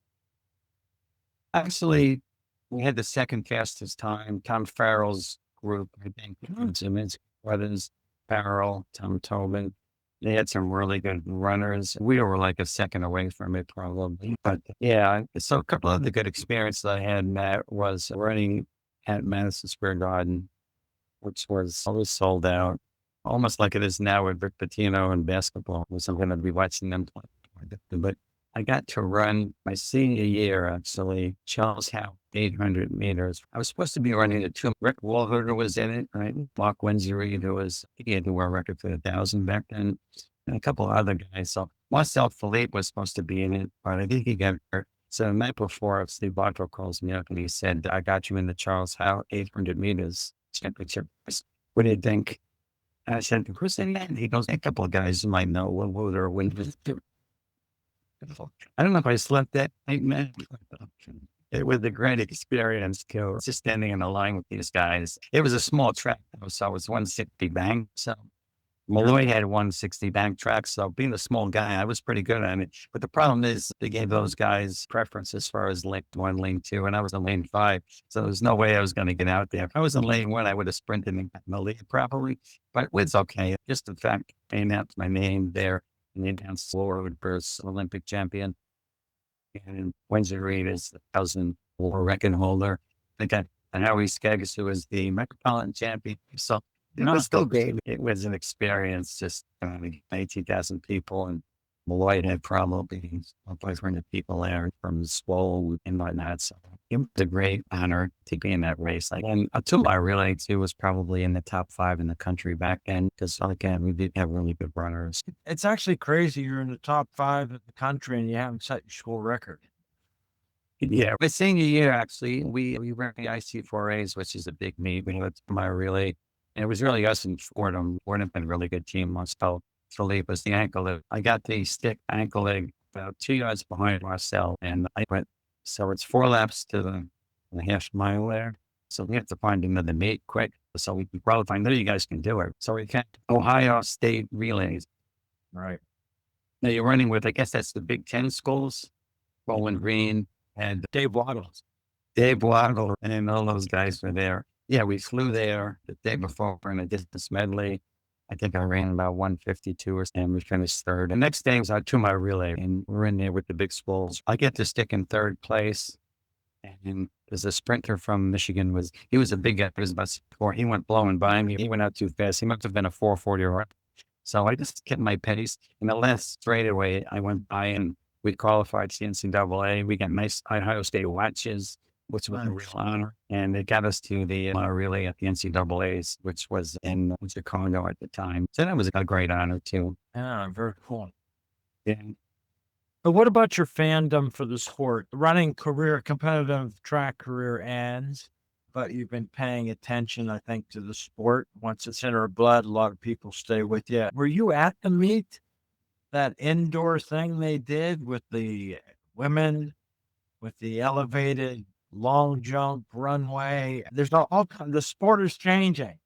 [SPEAKER 3] Actually, we had the second fastest time. Tom Farrell's group, I think, 𝐸𝐸𝐸𝐸𝐸𝐸 brothers, Farrell, Tom Tobin. They had some really good runners. We were like a second away from it probably. But yeah, so a couple of the good experiences I had, Matt, was running at Madison Square Garden, which was always sold out, almost like it is now with Rick Pitino and basketball. I'm going to be watching them play. But I got to run my senior year, actually, Charles Howe, 800 meters. I was supposed to be running the 2. Rick Walhooter was in it, right? Mark Wenzery, he had the world record for the 1,000 back then, and a couple of other guys. So Marcel Philippe was supposed to be in it, but I think he got hurt. So the night before, Steve Bartow calls me up and he said, I got you in the Charles Howe 800 meters championship. What do you think? I said, who's in that? He goes, a couple of guys you might know. Walhooter, I don't know if I slept that night, man. It was a great experience too. Just standing in the line with these guys. It was a small track, though, so it was 160 bank. So Molloy had 160 bank track. So being a small guy, I was pretty good at it. But the problem is they gave those guys preference as far as lane 1, lane 2, and I was in lane 5. So there's no way I was going to get out there. If I was in lane 1, I would have sprinted and gotten the lead probably. But it's okay. Just the fact they announced my name there. And they announced Florida versus Olympic champion. And Wenzery is the 1,000 world record holder. They got Howard Skeggs, who was the Metropolitan champion. So it was still great. It was an experience, just 18,000 people. And Molloy had probably 500 people there from the school and whatnot. So it was a great honor to be in that race. And a 2-mile relay too was probably in the top 5 in the country back then because again, we did have really good runners.
[SPEAKER 2] It's actually crazy. You're in the top 5 in the country and you haven't set your school record.
[SPEAKER 3] Yeah, my senior year, actually, we ran the IC4As, which is a big meet. We had a 2-mile relay. And it was really us and Fordham. Fordham had a really good team. Marcel Philippe was the ankle leg. I got the stick ankle leg about 2 yards behind Marcel, and I went. So it's 4 laps to the half-mile there. So we have to find another meet quick. So we can qualify. I know you guys can do it. So we can Ohio State relays.
[SPEAKER 2] Right.
[SPEAKER 3] Now you're running with, I guess that's the Big Ten schools, Bowling Green and
[SPEAKER 2] Dave Waddle,
[SPEAKER 3] and all those guys were there. Yeah, we flew there the day before in a distance medley. I think I ran about 152 and we finished 3rd. The next day was our 2-mile relay and we're in there with the big schools. I get to stick in 3rd place. And there's a sprinter from Michigan he was a big guy, he was about 4. He went blowing by me. He went out too fast. He must have been a 440 run. So I just kept my pace. In the last straightaway, I went by and we qualified to the NCAA. We got nice Ohio State watches, which was a real honor. And it got us to the relay at the NCAAs, which was in Chicago at the time. So that was a great honor too.
[SPEAKER 2] Yeah, very cool.
[SPEAKER 3] Yeah.
[SPEAKER 2] But what about your fandom for the sport? Running career, competitive track career ends. but you've been paying attention, I think, to the sport. Once it's in our blood, a lot of people stay with you. Were you at the meet, that indoor thing they did with the women, with the elevated long jump runway? There's the sport is changing.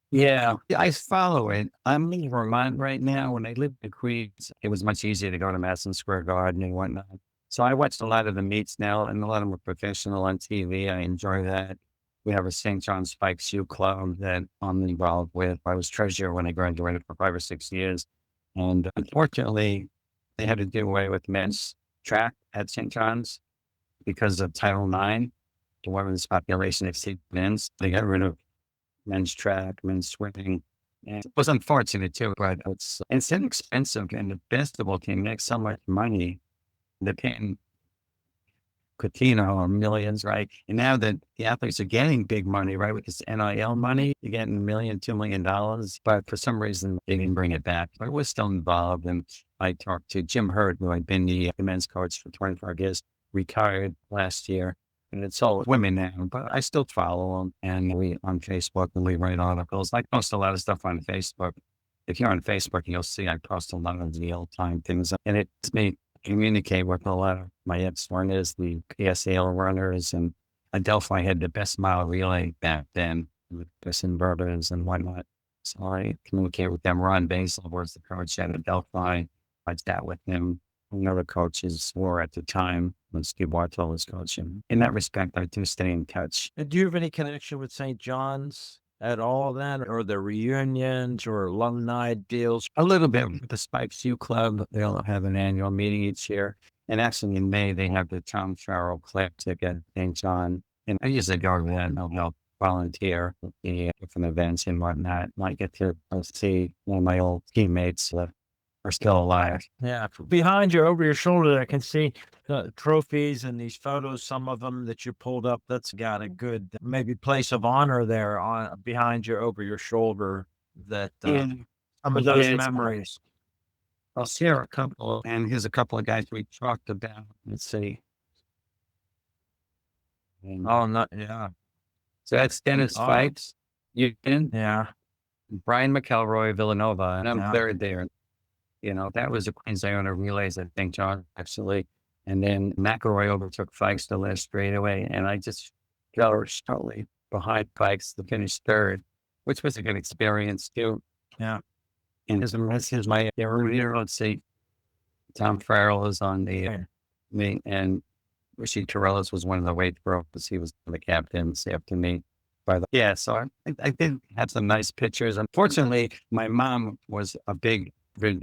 [SPEAKER 3] Yeah, I follow it. I'm in Vermont right now. When I lived in Queens, it was much easier to go to Madison Square Garden and whatnot. So I watched a lot of the meets now, and a lot of them are professional on TV. I enjoy that. We have a St. John's Spike Shoe Club that I'm involved with. I was treasurer when I graduated for 5 or 6 years. And unfortunately, they had to do away with men's track at St. John's because of Title IX. The women's population exceeded men's. They got rid of men's track, men's swimming. And it was unfortunate too, but it's inexpensive. And the festival can make so much money. They're paying Coutinho millions, right? And now that the athletes are getting big money, right, with this NIL money, you're getting $1 million, $2 million. But for some reason, they didn't bring it back. But we're still involved. And I talked to Jim Hurd, who had been the men's coach for 25 years, retired last year. And it's all women now, but I still follow them. And we on Facebook and we write articles. I post a lot of stuff on Facebook. If you're on Facebook, you'll see I post a lot of the old-time things. And it's me communicate with a lot of my ex-runners, the PSAL runners, and Adelphi had the best mile relay back then with Chris inverters and whatnot. So I communicate with them. Ron Basil was the coach at Adelphi. I sat with him. Another coaches were at the time when Steve Bartow was coaching. In that respect, I do stay in touch.
[SPEAKER 2] And do you have any connection with St. John's at all then, or the reunions or alumni deals?
[SPEAKER 3] A little bit with the Spike Shoe Club. They'll have an annual meeting each year. And actually in May, they have the Tom Farrell Classic at St. John. And I usually go to that and I'll help volunteer with the different events and whatnot. I get to see one of my old teammates that are still alive.
[SPEAKER 2] Yeah. Behind you, over your shoulder, I can see the trophies and these photos, some of them that you pulled up. That's got a good, maybe place of honor there on behind you, over your shoulder, that some of those memories.
[SPEAKER 3] I'll share a couple, and here's a couple of guys we talked about. Let's see.
[SPEAKER 2] Oh, no, yeah.
[SPEAKER 3] So that's Dennis Fikes, Houston.
[SPEAKER 2] Yeah.
[SPEAKER 3] Brian McElroy, Villanova, and I'm
[SPEAKER 2] Yeah.
[SPEAKER 3] third there. You know, that was a Queens Iona relays at St. John, actually. And then McElroy overtook Fikes the last straightaway, and I just fell totally behind Fikes to finish third, which was a good experience too.
[SPEAKER 2] Yeah.
[SPEAKER 3] And here's my here. Let's see. Tom Farrell is on the me, and Rishi Torellis was one of the weight brokers. He was the captains after me. So I did have some nice pictures. Unfortunately, my mom was a big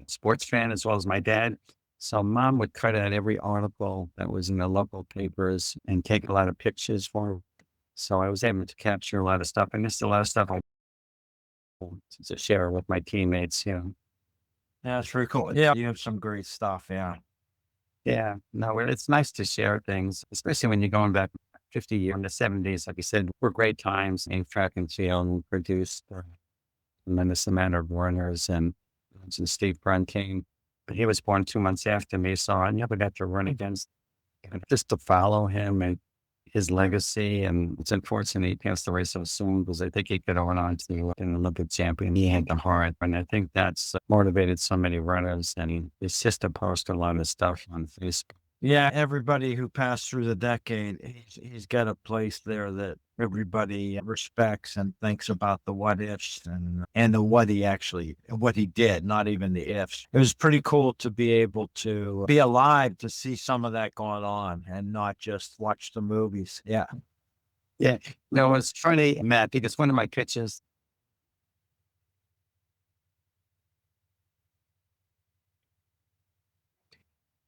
[SPEAKER 3] sports fan as well as my dad. So mom would cut out every article that was in the local papers and take a lot of pictures for her. So I was able to capture a lot of stuff, and there's a lot of stuff I to share with my teammates.
[SPEAKER 2] Yeah, that's very cool. Yeah, you have some great stuff. Yeah.
[SPEAKER 3] Yeah. No, it's nice to share things, especially when you're going back 50 years in the 70s. Like you said, were great times in track and field, and produced a tremendous amount of runners. And Steve Brunting, but he was born 2 months after me, so I never got to run against him. Just to follow him and his legacy. And it's unfortunate he passed away so soon, because I think he could have went on to be an Olympic champion. He had the heart, and I think that's motivated so many runners. And his sister posted a lot of stuff on Facebook.
[SPEAKER 2] Yeah, everybody who passed through the decade, he's got a place there that everybody respects and thinks about the what ifs and the what he did, not even the ifs. It was pretty cool to be able to be alive to see some of that going on and not just watch the movies. Yeah.
[SPEAKER 3] Yeah. No, it's funny, Matt, because one of my pictures,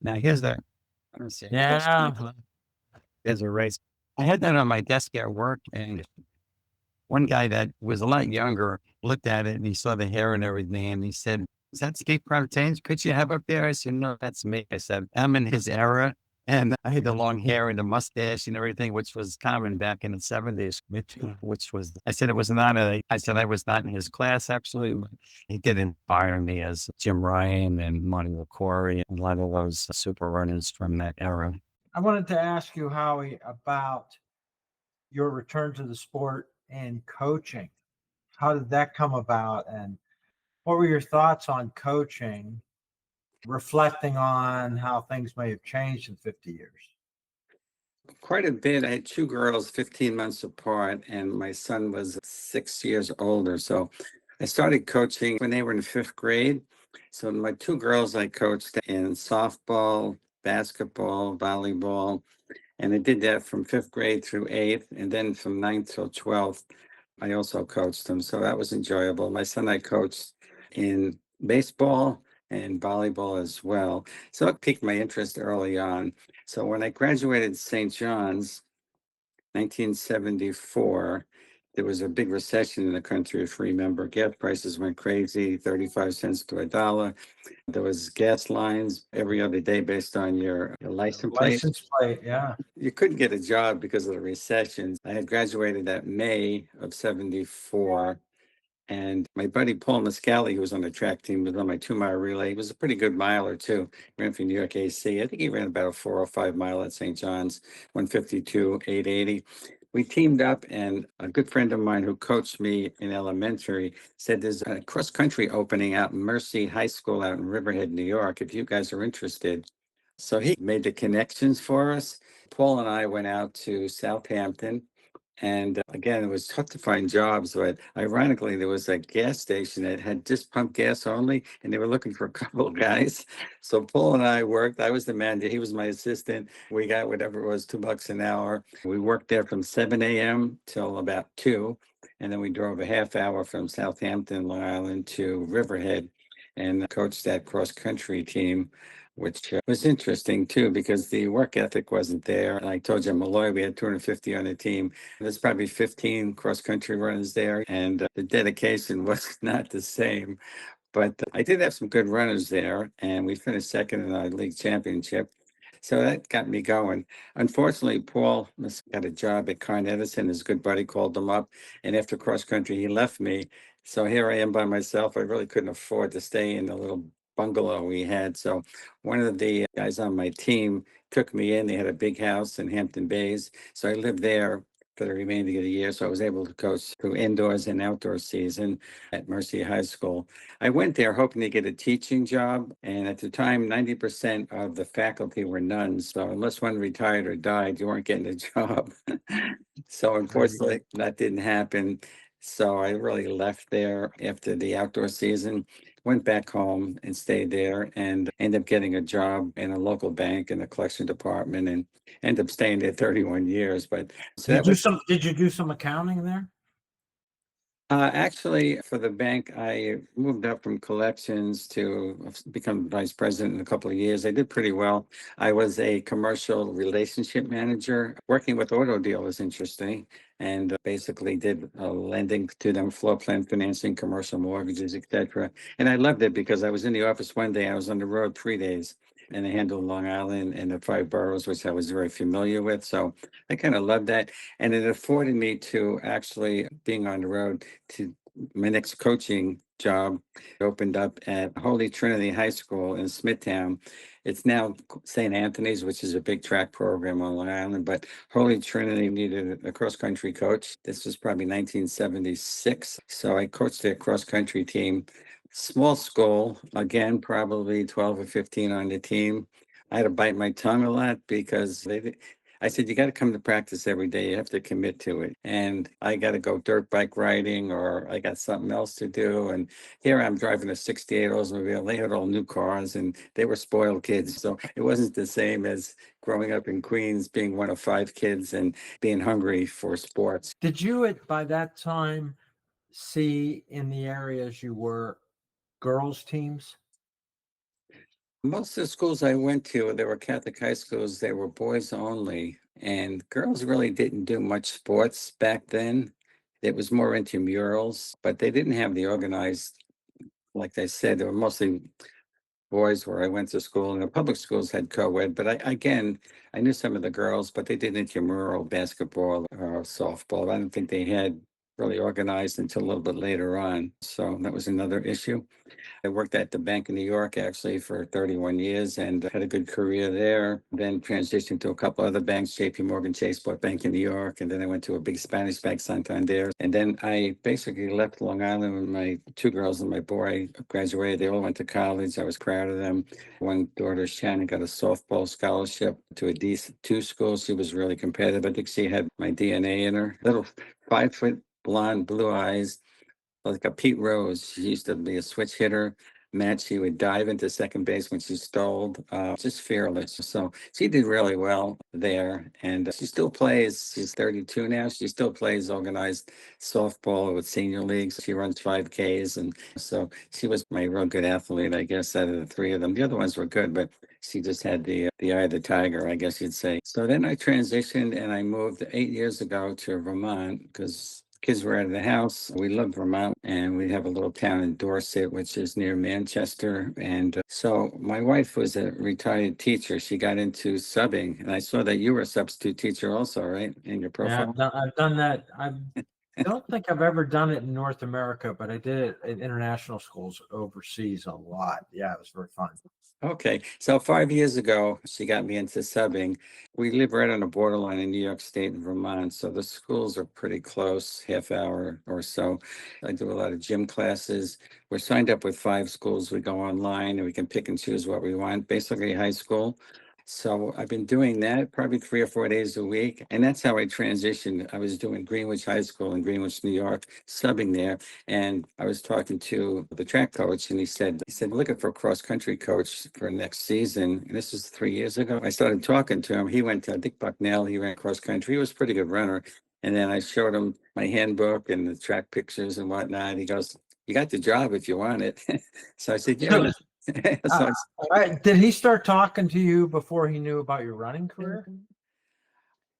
[SPEAKER 3] now here's the,
[SPEAKER 2] Yeah.
[SPEAKER 3] there's a race. I had that on my desk at work, and one guy that was a lot younger looked at it and he saw the hair and everything, and he said, "Is that Steve Brunting? Could you have up there?" I said, "No, that's me." I said, "I'm in his era." And I had the long hair and the mustache and everything, which was common back in the 70s, which was, I said, I was not in his class, absolutely. He did inspire me, as Jim Ryan and Monty LaCour and a lot of those super runners from that era.
[SPEAKER 2] I wanted to ask you, Howie, about your return to the sport and coaching. How did that come about? And what were your thoughts on coaching, reflecting on how things may have changed in 50 years?
[SPEAKER 3] Quite a bit. I had two girls 15 months apart, and my son was 6 years older. So I started coaching when they were in fifth grade. So my two girls I coached in softball, basketball, volleyball, and I did that from fifth grade through eighth. And then from ninth till 12th, I also coached them. So that was enjoyable. My son I coached in baseball and volleyball as well. So it piqued my interest early on. So when I graduated St. John's, 1974, there was a big recession in the country, if you remember. Gas prices went crazy, 35 cents to a dollar. There was gas lines every other day based on your license plate.
[SPEAKER 2] License plate, yeah.
[SPEAKER 3] You couldn't get a job because of the recession. I had graduated that May of 74. And my buddy Paul Muscali, who was on the track team, was on my 2 mile relay. He was a pretty good miler too. He ran for New York AC. I think he ran about a 4 or 5 mile at St. John's, 152, 880. We teamed up, and a good friend of mine who coached me in elementary said there's a cross country opening out in Mercy High School out in Riverhead, New York, if you guys are interested. So he made the connections for us. Paul and I went out to Southampton. And again, it was tough to find jobs, but ironically, there was a gas station that had just pump gas only, and they were looking for a couple of guys. So Paul and I worked. I was the manager. He was my assistant. We got whatever it was, $2 an hour. We worked there from 7 a.m. till about 2. And then we drove a half hour from Southampton, Long Island to Riverhead and coached that cross country team, which was interesting too, because the work ethic wasn't there. And I told you, Molloy, we had 250 on the team. There's probably 15 cross country runners there, and the dedication was not the same. But I did have some good runners there, and we finished second in our league championship. So that got me going. Unfortunately, Paul got a job at Con Edison. His good buddy called him up, and after cross country, he left me. So here I am by myself. I really couldn't afford to stay in the little bungalow we had. So one of the guys on my team took me in. They had a big house in Hampton Bays. So I lived there for the remainder of the year. So I was able to coach through indoors and outdoor season at Mercy High School. I went there hoping to get a teaching job. And at the time, 90% of the faculty were nuns. So unless one retired or died, you weren't getting a job. So unfortunately, that didn't happen. So I really left there after the outdoor season, went back home and stayed there, and ended up getting a job in a local bank in the collection department, and ended up staying there 31 years. But so that was
[SPEAKER 2] Did you do some accounting there?
[SPEAKER 3] actually, for the bank, I moved up from collections to become vice president in a couple of years. I did pretty well. I was a commercial relationship manager. Working with auto dealers, interesting, and basically did lending to them, floor plan financing, commercial mortgages, etc. And I loved it because I was in the office one day, I was on the road 3 days, and I handled Long Island and the 5 boroughs, which I was very familiar with. So I kind of loved that. And it afforded me to actually being on the road to my next coaching job opened up at Holy Trinity High School in Smithtown. It's now St. Anthony's, which is a big track program on Long Island, but Holy Trinity needed a cross country coach. This was probably 1976. So I coached their cross country team. Small school, again, probably 12 or 15 on the team. I had to bite my tongue a lot because I said, you got to come to practice every day. You have to commit to it. And I got to go dirt bike riding, or I got something else to do. And here I'm driving a 68 Oldsmobile. They had all new cars and they were spoiled kids. So it wasn't the same as growing up in Queens, being one of 5 kids and being hungry for sports.
[SPEAKER 2] Did you by that time see in the areas you were girls' teams?
[SPEAKER 3] Most of the schools I went to, there were Catholic high schools, they were boys only, and girls really didn't do much sports back then. It was more intramurals, but they didn't have the organized, like I said, they were mostly boys where I went to school, and the public schools had co-ed, but I knew some of the girls, but they did intramural basketball or softball. I don't think they had really organized until a little bit later on. So that was another issue. I worked at the Bank of New York actually for 31 years and had a good career there. Then transitioned to a couple other banks, JP Morgan Chase, bought Bank of New York. And then I went to a big Spanish bank, Santander. And then I basically left Long Island with my two girls and my boy graduated. They all went to college. I was proud of them. One daughter, Shannon, got a softball scholarship to a D2 school. She was really competitive. I think she had my DNA in her. Little 5 foot blonde, blue eyes, like a Pete Rose. She used to be a switch hitter. Matt, she would dive into second base when she stole, just fearless. So she did really well there. And she still plays. She's 32 now. She still plays organized softball with senior leagues. She runs 5Ks. And so she was my real good athlete, I guess, out of the three of them. The other ones were good, but she just had the eye of the tiger, I guess you'd say. So then I transitioned and I moved 8 years ago to Vermont because kids were out of the house. We love Vermont, and we have a little town in Dorset, which is near Manchester. And so my wife was a retired teacher. She got into subbing, and I saw that you were a substitute teacher also, right, in your
[SPEAKER 2] Yeah,
[SPEAKER 3] profile?
[SPEAKER 2] I've done that. I don't think I've ever done it in North America, but I did it in international schools overseas a lot. Yeah, it was very fun.
[SPEAKER 3] Okay, so 5 years ago, she got me into subbing. We live right on the borderline in New York State and Vermont, so the schools are pretty close, half hour or so. I do a lot of gym classes. We're signed up with 5 schools. We go online and we can pick and choose what we want, basically high school. So I've been doing that probably 3 or 4 days a week, and that's how I transitioned. I was doing Greenwich High School in Greenwich, New York, subbing there. And I was talking to the track coach, and he said, looking for a cross country coach for next season. And this was 3 years ago. I started talking to him. He went to, I think, Bucknell. He ran cross country. He was a pretty good runner. And then I showed him my handbook and the track pictures and whatnot. He goes, "You got the job if you want it." So I said, "Yeah."
[SPEAKER 2] So,
[SPEAKER 3] So
[SPEAKER 2] did he start talking to you before he knew about your running career?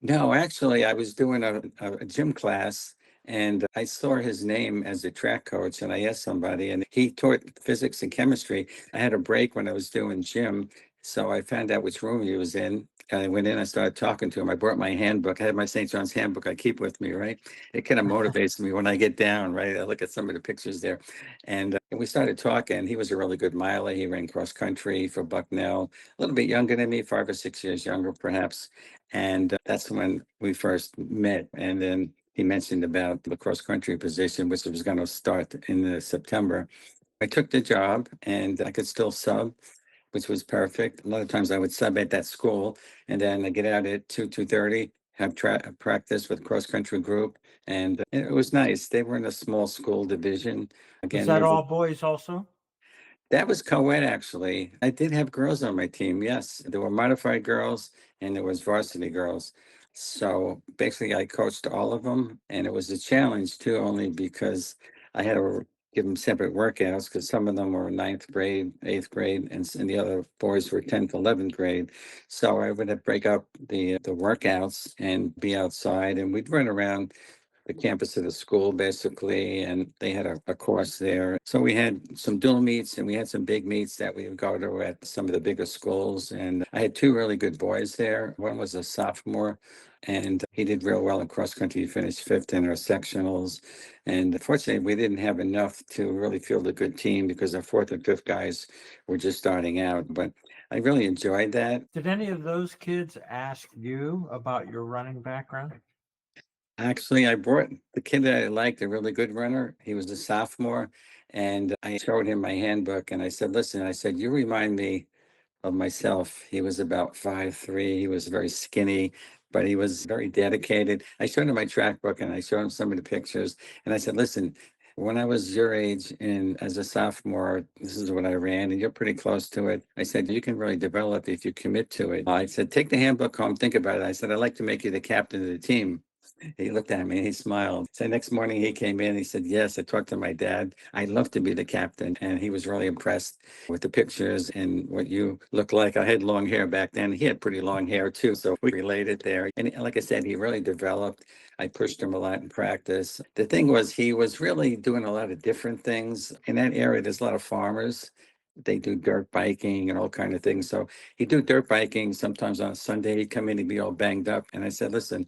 [SPEAKER 3] No, actually, I was doing a gym class and I saw his name as a track coach. And I asked somebody, and he taught physics and chemistry. I had a break when I was doing gym. So I found out which room he was in. And I went in, I started talking to him. I brought my handbook. I had my St. John's handbook I keep with me, right? It kind of motivates me when I get down, right? I look at some of the pictures there. And we started talking. He was a really good miler. He ran cross country for Bucknell, a little bit younger than me, 5 or 6 years younger, perhaps. And that's when we first met. And then he mentioned about the cross country position, which was going to start in September. I took the job and I could still sub, which was perfect. A lot of times I would sub at that school and then I get out at 2:30, have practice with cross country group. And it was nice. They were in a small school division.
[SPEAKER 2] Was
[SPEAKER 3] Again,
[SPEAKER 2] that all boys also?
[SPEAKER 3] that was co-ed, actually. I did have girls on my team, yes. There were modified girls and there was varsity girls. So basically, I coached all of them, and it was a challenge too, only because I had to give them separate workouts because some of them were ninth grade, eighth grade, and the other boys were 10th, 11th grade. So I would have break up the workouts and be outside, and we'd run around the campus of the school basically, and they had a course there. So we had some dual meets and we had some big meets that we would go to at some of the bigger schools. And I had two really good boys there. One was a sophomore and he did real well in cross country. He finished fifth in our sectionals. And fortunately, we didn't have enough to really field a good team because our fourth and fifth guys were just starting out. But I really enjoyed that.
[SPEAKER 2] Did any of those kids ask you about your running background?
[SPEAKER 3] Actually, I brought the kid that I liked, a really good runner. He was a sophomore, and I showed him my handbook. And I said, "Listen," I said, "you remind me of myself." He was about 5'3". He was very skinny, but he was very dedicated. I showed him my track book and I showed him some of the pictures. And I said, "Listen, when I was your age and as a sophomore, this is what I ran, and you're pretty close to it." I said, "You can really develop if you commit to it." I said, "Take the handbook home, think about it." I said, "I'd like to make you the captain of the team." He looked at me and he smiled. So next morning he came in, he said, "Yes, I talked to my dad. I'd love to be the captain." And he was really impressed with the pictures and what you look like. I had long hair back then. He had pretty long hair too. So we related there. And like I said, he really developed. I pushed him a lot in practice. The thing was, he was really doing a lot of different things. In that area, there's a lot of farmers. They do dirt biking and all kind of things. So he'd do dirt biking. Sometimes on a Sunday, he'd come in, he'd be all banged up. And I said, "Listen,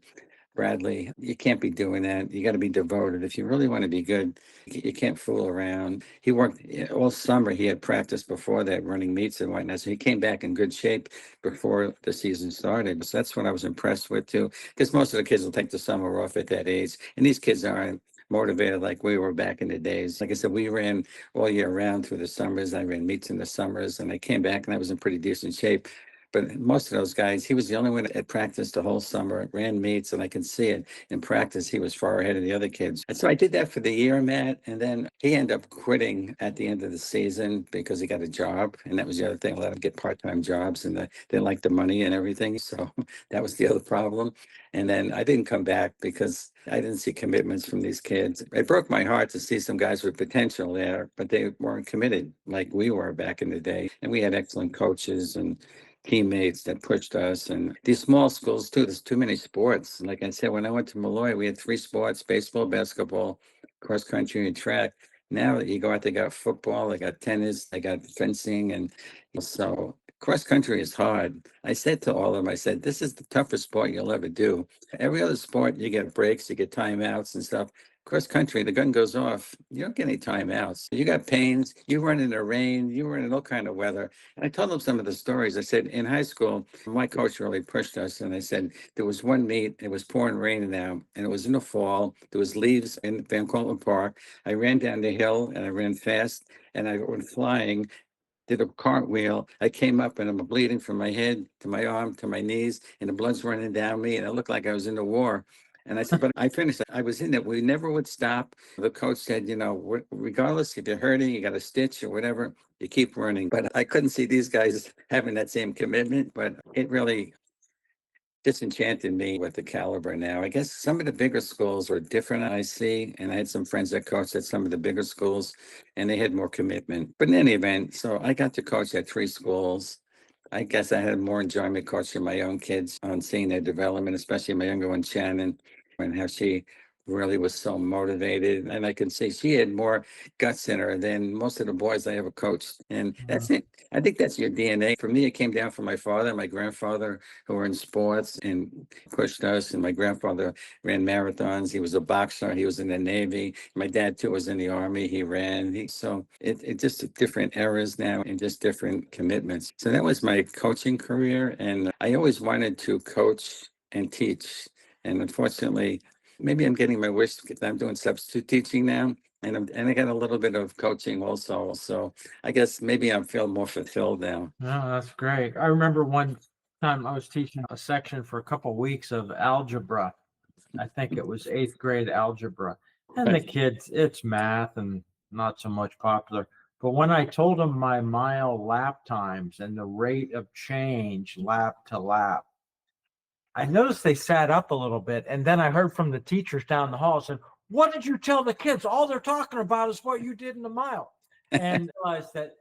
[SPEAKER 3] Bradley, you can't be doing that. You got to be devoted. If you really want to be good, you can't fool around. He worked all summer. He had practice before that, running meets and whatnot. So he came back in good shape before the season started. So that's what I was impressed with too, because most of the kids will take the summer off at that age. And these kids aren't motivated like we were back in the days. Like I said, we ran all year round through the summers. I ran meets in the summers, and I came back and I was in pretty decent shape. But most of those guys, he was the only one that had practiced the whole summer, ran meets, and I could see it in practice. He was far ahead of the other kids. And so I did that for the year, Matt. And then he ended up quitting at the end of the season because he got a job. And that was the other thing. A lot of them get part-time jobs, and they like the money and everything. So that was the other problem. And then I didn't come back because I didn't see commitments from these kids. It broke my heart to see some guys with potential there, but they weren't committed like we were back in the day. And we had excellent coaches and teammates that pushed us. And these small schools too, there's too many sports. Like I said, when I went to Molloy, we had 3 sports: baseball, basketball, cross country, and track. Now that you go out, they got football, they got tennis, they got fencing. And so cross country is hard. I said to all of them, I said, this is the toughest sport you'll ever do. Every other sport, you get breaks, you get timeouts and stuff. Cross country, the gun goes off. You don't get any timeouts. You got pains. You run in the rain. You run in all kind of weather. And I told them some of the stories. I said, in high school, my coach really pushed us. And I said, there was one meet. It was pouring rain now, and it was in the fall. There was leaves in Van Cortlandt Park. I ran down the hill, and I ran fast, and I went flying, did a cartwheel. I came up and I'm bleeding from my head to my arm to my knees, and the blood's running down me, and it looked like I was in the war. And I said, but I finished. I was in it. We never would stop. The coach said, regardless if you're hurting, you got a stitch or whatever, you keep running. But I couldn't see these guys having that same commitment, but it really disenchanted me with the caliber now. I guess some of the bigger schools are different, I see. And I had some friends that coached at some of the bigger schools, and they had more commitment. But in any event, so I got to coach at 3 schools. I guess I had more enjoyment coaching my own kids on seeing their development, especially my younger one, Shannon, and how she really was so motivated. And I can see she had more guts in her than most of the boys I ever coached. And that's it. I think that's your DNA. For me, it came down from my father and my grandfather, who were in sports and pushed us. And my grandfather ran marathons. He was a boxer. He was in the Navy. My dad, too, was in the Army. He ran. So it just different eras now and just different commitments. So that was my coaching career. And I always wanted to coach and teach. And unfortunately, maybe I'm getting my wish because I'm doing substitute teaching now. And I got a little bit of coaching also. So I guess maybe I'm feeling more fulfilled now.
[SPEAKER 2] No, that's great. I remember one time I was teaching a section for a couple of weeks of algebra. I think it was 8th grade algebra. And the kids, it's math and not so much popular. But when I told them my mile lap times and the rate of change lap to lap, I noticed they sat up a little bit. And then I heard from the teachers down the hall said, what did you tell the kids? All they're talking about is what you did in the mile. And realized that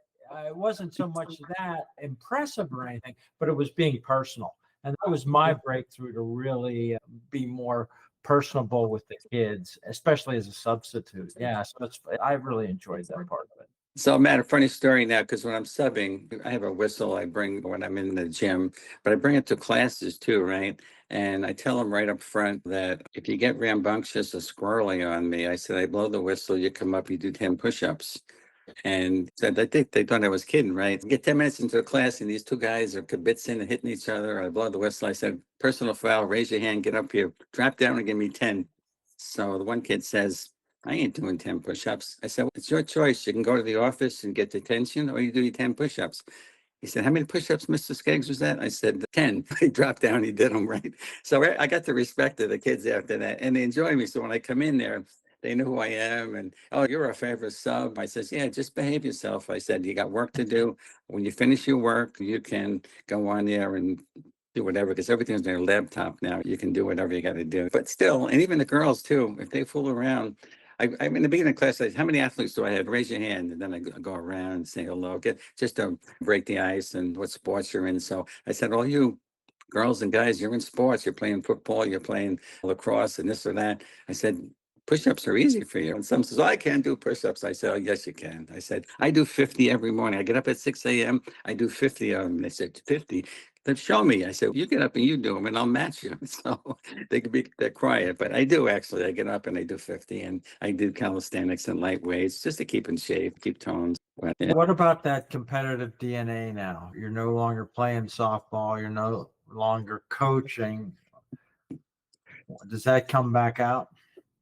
[SPEAKER 2] it wasn't so much that impressive or anything, but it was being personal. And that was my breakthrough to really be more personable with the kids, especially as a substitute. Yeah, so I really enjoyed that part of it.
[SPEAKER 3] So, Matt, a funny story now, because when I'm subbing, I have a whistle I bring when I'm in the gym, but I bring it to classes too, right? And I tell them right up front that if you get rambunctious or squirrely on me, I said, I blow the whistle, you come up, you do 10 push-ups. And said, I think they thought I was kidding, right? Get 10 minutes into the class, and these 2 guys are kibitzing and hitting each other. I blow the whistle. I said, personal foul, raise your hand, get up here, drop down and give me 10. So the one kid says, I ain't doing 10 push-ups. I said, well, it's your choice. You can go to the office and get detention, or you do your 10 push-ups. He said, how many push-ups, Mr. Skeggs, was that? I said, 10. He dropped down, he did them, right? So I got the respect of the kids after that, and they enjoy me. So when I come in there, they know who I am. And, oh, you're our favorite sub. I says, yeah, just behave yourself. I said, you got work to do. When you finish your work, you can go on there and do whatever, because everything's on your laptop now. You can do whatever you got to do. But still, and even the girls too, if they fool around, I'm in the beginning of class, I said, how many athletes do I have? Raise your hand. And then I go around and say hello, just to break the ice and what sports you're in. So I said, all you girls and guys, you're in sports, you're playing football, you're playing lacrosse and this or that. I said, push-ups are easy for you. And some says, oh, I can't do push-ups. I said, oh, yes, you can. I said, I do 50 every morning. I get up at 6 a.m. I do 50 of them. They said, 50? They've shown me. I said, you get up and you do them and I'll match you. So they're quiet, but I do actually. I get up and I do 50 and I do calisthenics and light weights just to keep in shape, keep tones. But, yeah.
[SPEAKER 2] What about that competitive DNA now? You're no longer playing softball. You're no longer coaching. Does that come back out?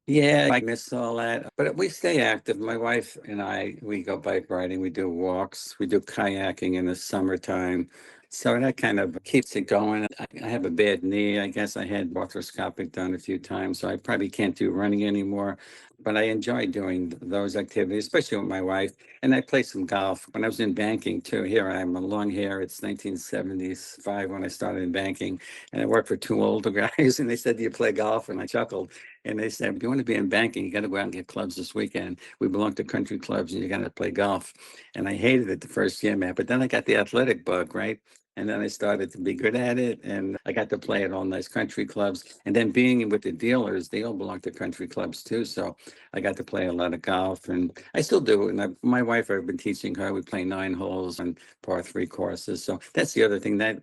[SPEAKER 3] Yeah, I miss all that, but we stay active. My wife and I, we go bike riding, we do walks, we do kayaking in the summertime. So that kind of keeps it going. I have a bad knee. I guess I had arthroscopic done a few times, so I probably can't do running anymore. But I enjoy doing those activities, especially with my wife. And I play some golf. When I was in banking too, here I am, a long hair. It's 1975 when I started in banking. And I worked for two older guys, and they said, "Do you play golf?" And I chuckled. And they said, "If you want to be in banking, you got to go out and get clubs this weekend. We belong to country clubs and you got to play golf." And I hated it the first year, man. But then I got the athletic bug, right? And then I started to be good at it. And I got to play at all nice country clubs. And then being with the dealers, they all belong to country clubs too. So I got to play a lot of golf. And I still do. And my wife, I've been teaching her. We play 9 holes and par 3 courses. So that's the other thing that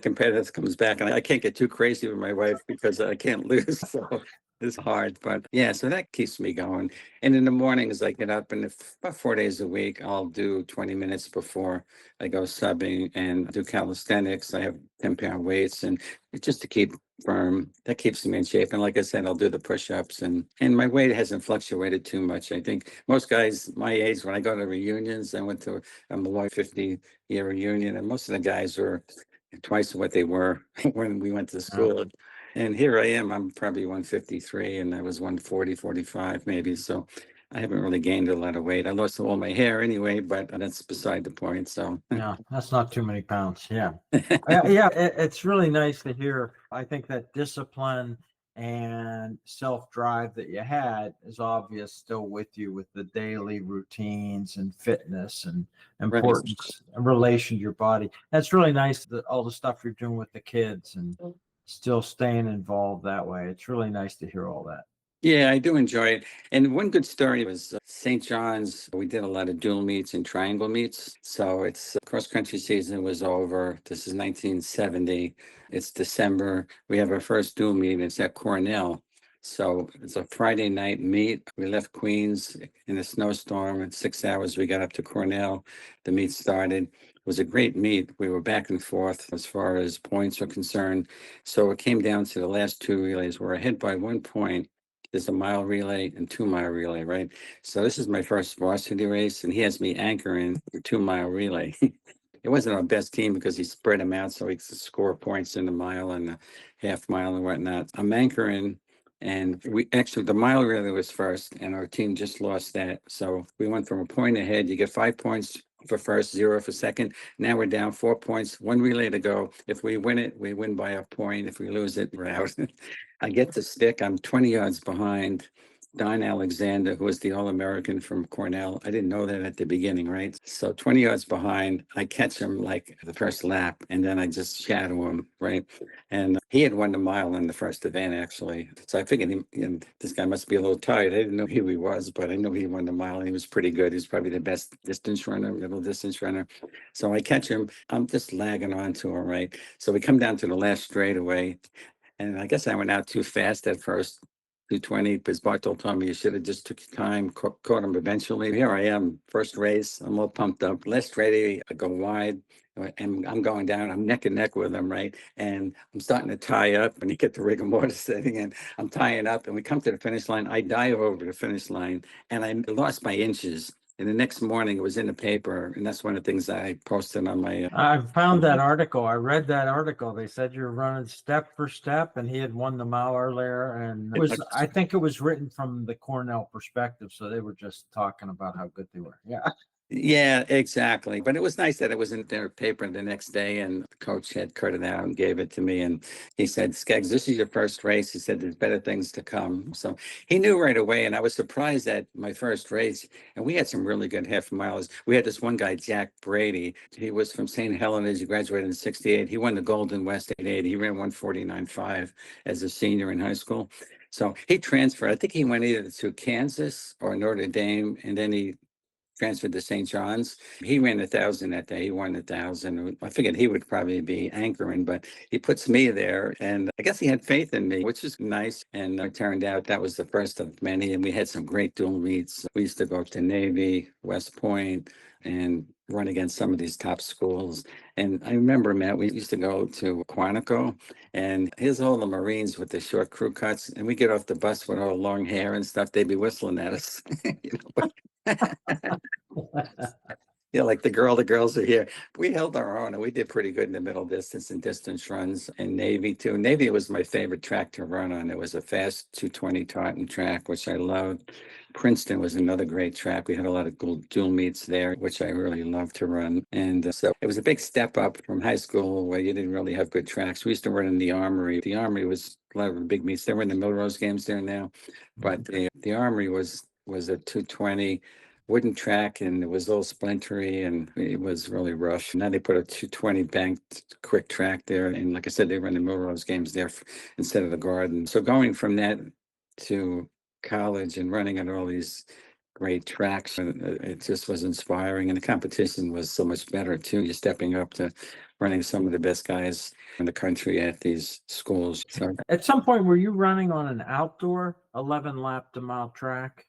[SPEAKER 3] competitive comes back. And I can't get too crazy with my wife because I can't lose. So it's hard, but yeah, so that keeps me going. And in the mornings, I get up and about 4 days a week, I'll do 20 minutes before I go subbing and do calisthenics. I have 10-pound weights and it's just to keep firm. That keeps me in shape. And like I said, I'll do the push-ups and my weight hasn't fluctuated too much. I think most guys my age, when I go to reunions, I went to a Molloy 50-year reunion and most of the guys were twice what they were when we went to school. And here I am, I'm probably 153 and I was 140, 45 maybe. So I haven't really gained a lot of weight. I lost all my hair anyway, but that's beside the point. So
[SPEAKER 2] Yeah, that's not too many pounds. Yeah. Yeah, it's really nice to hear. I think that discipline and self-drive that you had is obvious still with you with the daily routines and fitness and
[SPEAKER 3] Right.
[SPEAKER 2] importance and relation to your body. That's really nice that all the stuff you're doing with the kids and still staying involved that way. It's really nice to hear all that.
[SPEAKER 3] Yeah, I do enjoy it. And one good story was St. John's. We did a lot of dual meets and triangle meets. So it's cross country season was over. This is 1970. It's December. We have our first dual meet. It's at Cornell. So it's a Friday night meet. We left Queens in a snowstorm. In 6 hours, we got up to Cornell. The meet started. It was a great meet. We were back and forth as far as points are concerned. So it came down to the last 2 relays. We're ahead by 1 point. There's a mile relay and 2-mile relay, right? So this is my first varsity race, and he has me anchoring the 2-mile relay. It wasn't our best team because he spread them out so he could score points in the mile and the half mile and whatnot. I'm anchoring, and we actually, the mile relay was first, and our team just lost that. So we went from a point ahead. You get 5 points for first, 0 for second. Now we're down 4 points, 1 relay to go. If we win it, we win by a point. If we lose it, we're out. I get the stick. I'm 20 yards behind Don Alexander, who was the All-American from Cornell. I didn't know that at the beginning, right? So 20 yards behind, I catch him like the first lap, and then I just shadow him, right? And he had won the mile in the first event, actually. So I figured this guy must be a little tired. I didn't know who he was, but I knew he won the mile, and he was pretty good. He's probably the best distance runner, middle distance runner. So I catch him. I'm just lagging onto him, right? So we come down to the last straightaway. And I guess I went out too fast at first, 220, because Bartol told me you should have just took your time, caught him eventually. Here I am, first race, I'm all pumped up. Last ready, I go wide, and I'm going down, I'm neck and neck with him, right? And I'm starting to tie up, and you get the rigor mortis setting in. I'm tying up, and we come to the finish line. I dive over the finish line, and I lost by inches. And the next morning, it was in the paper, and that's one of the things I posted on my.
[SPEAKER 2] I found that article. I read that article. They said you're running step for step, and he had won the mile earlier. And it was, I think it was written from the Cornell perspective, so they were just talking about how good they were. Yeah.
[SPEAKER 3] Yeah, exactly. But it was nice that it was in their paper the next day, and the coach had cut it out and gave it to me. And he said, "Skeggs, this is your first race." He said, "There's better things to come." So he knew right away. And I was surprised at my first race. And we had some really good half miles. We had this one guy, Jack Brady. He was from St. Helens. He graduated in 68. He won the Golden West 88. He ran 149.5 as a senior in high school. So he transferred. I think he went either to Kansas or Notre Dame. And then he transferred to St. John's. He ran 1,000 that day. He won 1,000. I figured he would probably be anchoring, but he puts me there. And I guess he had faith in me, which is nice. And it turned out that was the first of many. And we had some great dual meets. We used to go to Navy, West Point, and run against some of these top schools. And I remember, Matt, we used to go to Quantico, and here's all the Marines with the short crew cuts. And we get off the bus with all the long hair and stuff. They'd be whistling at us. Yeah, like the girls are here. We held our own and we did pretty good in the middle distance and distance runs, and Navy too. Navy was my favorite track to run on. It was a fast 220 Taunton track, which I loved. Princeton was another great track. We had a lot of dual meets there, which I really loved to run. And so it was a big step up from high school where you didn't really have good tracks. We used to run in the Armory. The Armory was a lot of the big meets. They were in the Milrose games there now, but the Armory was a 220 wooden track, and it was a little splintery and it was really rough. Now they put a 220 banked quick track there. And like I said, they run the Milrose games there instead of the Garden. So going from that to college and running on all these great tracks, it just was inspiring. And the competition was so much better too. You're stepping up to running some of the best guys in the country at these schools. So
[SPEAKER 2] At some point, were you running on an outdoor 11 lap to mile track?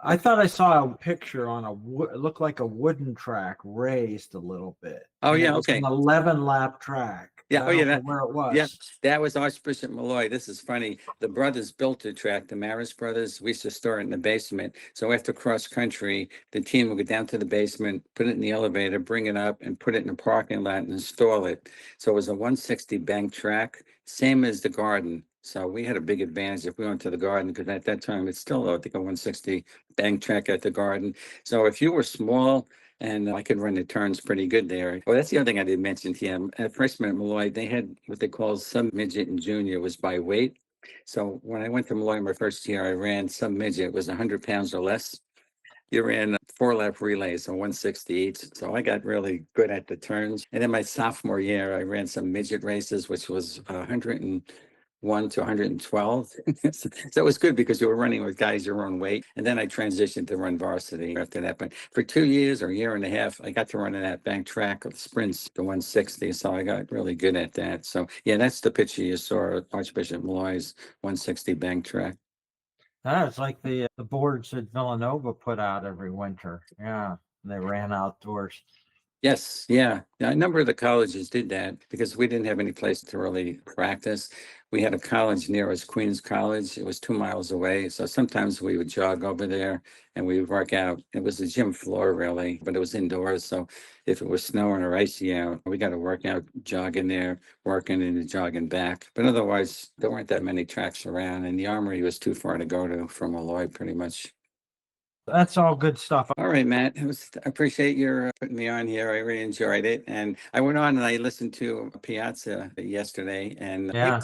[SPEAKER 2] I thought I saw a picture on it looked like a wooden track raised a little bit.
[SPEAKER 3] Oh,
[SPEAKER 2] And
[SPEAKER 3] yeah,
[SPEAKER 2] it was
[SPEAKER 3] okay.
[SPEAKER 2] an 11 lap track.
[SPEAKER 3] Yeah,
[SPEAKER 2] I
[SPEAKER 3] oh, yeah,
[SPEAKER 2] don't know
[SPEAKER 3] that-
[SPEAKER 2] where it was.
[SPEAKER 3] yeah. That was Archbishop Molloy. This is funny. The brothers built the track, the Maris brothers. We used to store it in the basement. So after cross country, the team would go down to the basement, put it in the elevator, bring it up, and put it in the parking lot and install it. So it was a 160 bank track, same as the Garden. So we had a big advantage if we went to the Garden, because at that time it's still, I think, a 160 bank track at the Garden. So if you were small, and I could run the turns pretty good there. Oh, that's the other thing I didn't mention to you. At freshman at Molloy, they had what they call sub midget and junior. It was by weight. So when I went to Molloy my first year, I ran sub midget. It was 100 pounds or less. You ran 4 lap relays, so 160 each. So I got really good at the turns. And then my sophomore year, I ran some midget races, which was 101 to 112. So it was good because you were running with guys your own weight. And then I transitioned to run varsity after that. But for 2 years or a year and a half, I got to run in that bank track of sprints, the 160. So I got really good at that. So yeah, that's the picture you saw, Archbishop Molloy's 160 bank track.
[SPEAKER 2] It's like the boards that Villanova put out every winter. Yeah, they ran outdoors.
[SPEAKER 3] Yes, yeah. A number of the colleges did that because we didn't have any place to really practice. We had a college near us, Queens College. It was 2 miles away. So sometimes we would jog over there and we would work out. It was a gym floor, really, but it was indoors. So if it was snowing or icy out, we got to work out, jogging there, working and jogging back. But otherwise, there weren't that many tracks around, and the Armory was too far to go to from Molloy, pretty much.
[SPEAKER 2] That's all good stuff.
[SPEAKER 3] All right, Matt. I appreciate your putting me on here. I really enjoyed it. And I went on and I listened to Piazza yesterday, and
[SPEAKER 2] Yeah.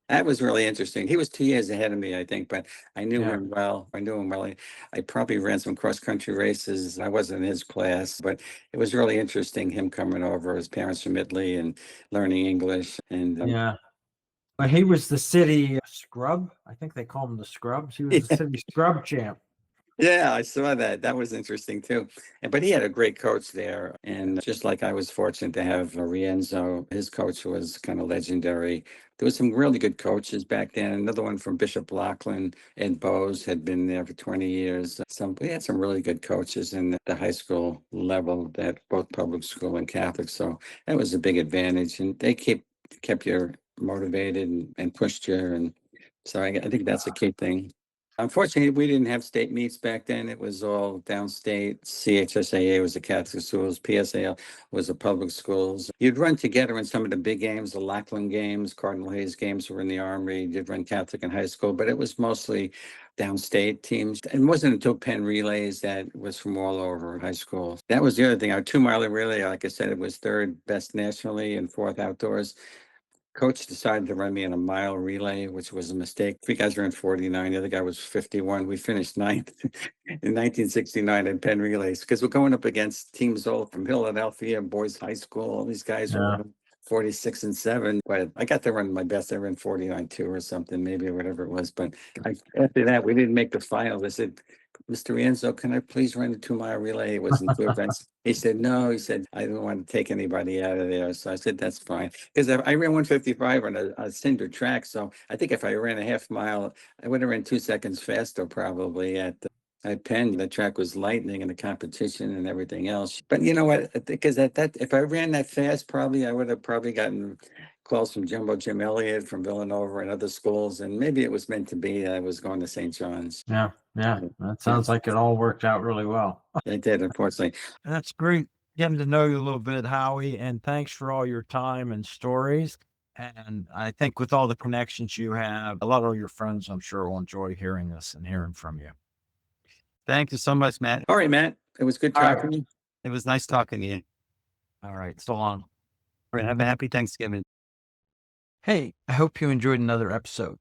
[SPEAKER 3] that was really interesting. He was 2 years ahead of me, I think, but I knew
[SPEAKER 2] Yeah.
[SPEAKER 3] him well. I knew him well. I probably ran some cross country races. I wasn't in his class, but it was really interesting, him coming over. His parents from Italy and learning English. And
[SPEAKER 2] Yeah. But he was the city scrub. I think they call him the scrubs. He was the city scrub champ.
[SPEAKER 3] yeah, I saw that. That was interesting too. But he had a great coach there. And just like I was fortunate to have Rienzo, his coach was kind of legendary. There was some really good coaches back then. Another one from Bishop Lachlan, Ed Bowes, had been there for 20 years. We had some really good coaches in the high school level, that both public school and Catholic. So that was a big advantage. And they kept you motivated and pushed you. And so I think that's a key thing. Unfortunately, we didn't have state meets back then. It was all downstate. CHSAA was the Catholic schools. PSAL was the public schools. You'd run together in some of the big games, the Lackland games, Cardinal Hayes games were in the Armory. You'd run Catholic in high school, but it was mostly downstate teams. It wasn't until Penn Relays that was from all over high school. That was the other thing. Our 2 mile relay, like I said, it was third best nationally and fourth outdoors. Coach decided to run me in a mile relay, which was a mistake. 3 guys ran 49. The other guy was 51. We finished ninth in 1969 in Penn Relays because we're going up against teams all from Philadelphia, boys high school. All these guys were 46 and 7. But I got to run my best. I ran 49 2 or something, maybe, or whatever it was. But after that, we didn't make the finals. I said, Mr. Rienzo, can I please run a 2-mile relay? It wasn't too advanced. He said, no. He said, I didn't want to take anybody out of there. So I said, that's fine. Because I ran 155 on a cinder track. So I think if I ran a half mile, I would have ran 2 seconds faster probably at Penn. The track was lightning and the competition and everything else. But you know what? Because if I ran that fast, probably I would have probably gotten calls from Jim Elliott from Villanova and other schools. And maybe it was meant to be that I was going to St. John's.
[SPEAKER 2] Yeah. That sounds like it all worked out really well.
[SPEAKER 3] It did, unfortunately.
[SPEAKER 2] That's great getting to know you a little bit, Howie, and thanks for all your time and stories. And I think with all the connections you have, a lot of your friends, I'm sure, will enjoy hearing this and hearing from you.
[SPEAKER 3] Thank you so much, Matt. All right, Matt. It was good talking to you. It was nice talking to you.
[SPEAKER 2] All right. So long.
[SPEAKER 3] All right. Have a happy Thanksgiving.
[SPEAKER 2] Hey, I hope you enjoyed another episode.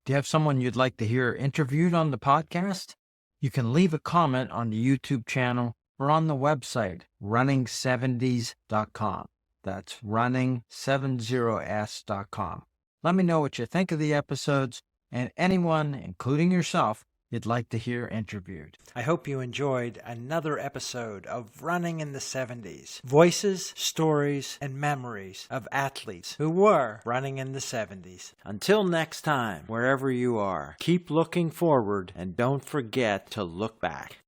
[SPEAKER 2] Do you have someone you'd like to hear interviewed on the podcast? You can leave a comment on the YouTube channel or on the website, running70s.com. That's running70s.com. Let me know what you think of the episodes and anyone, including yourself, you'd like to hear interviewed.
[SPEAKER 1] I hope you enjoyed another episode of Running in the 70s. Voices, stories, and memories of athletes who were running in the 70s. Until next time, wherever you are, keep looking forward and don't forget to look back.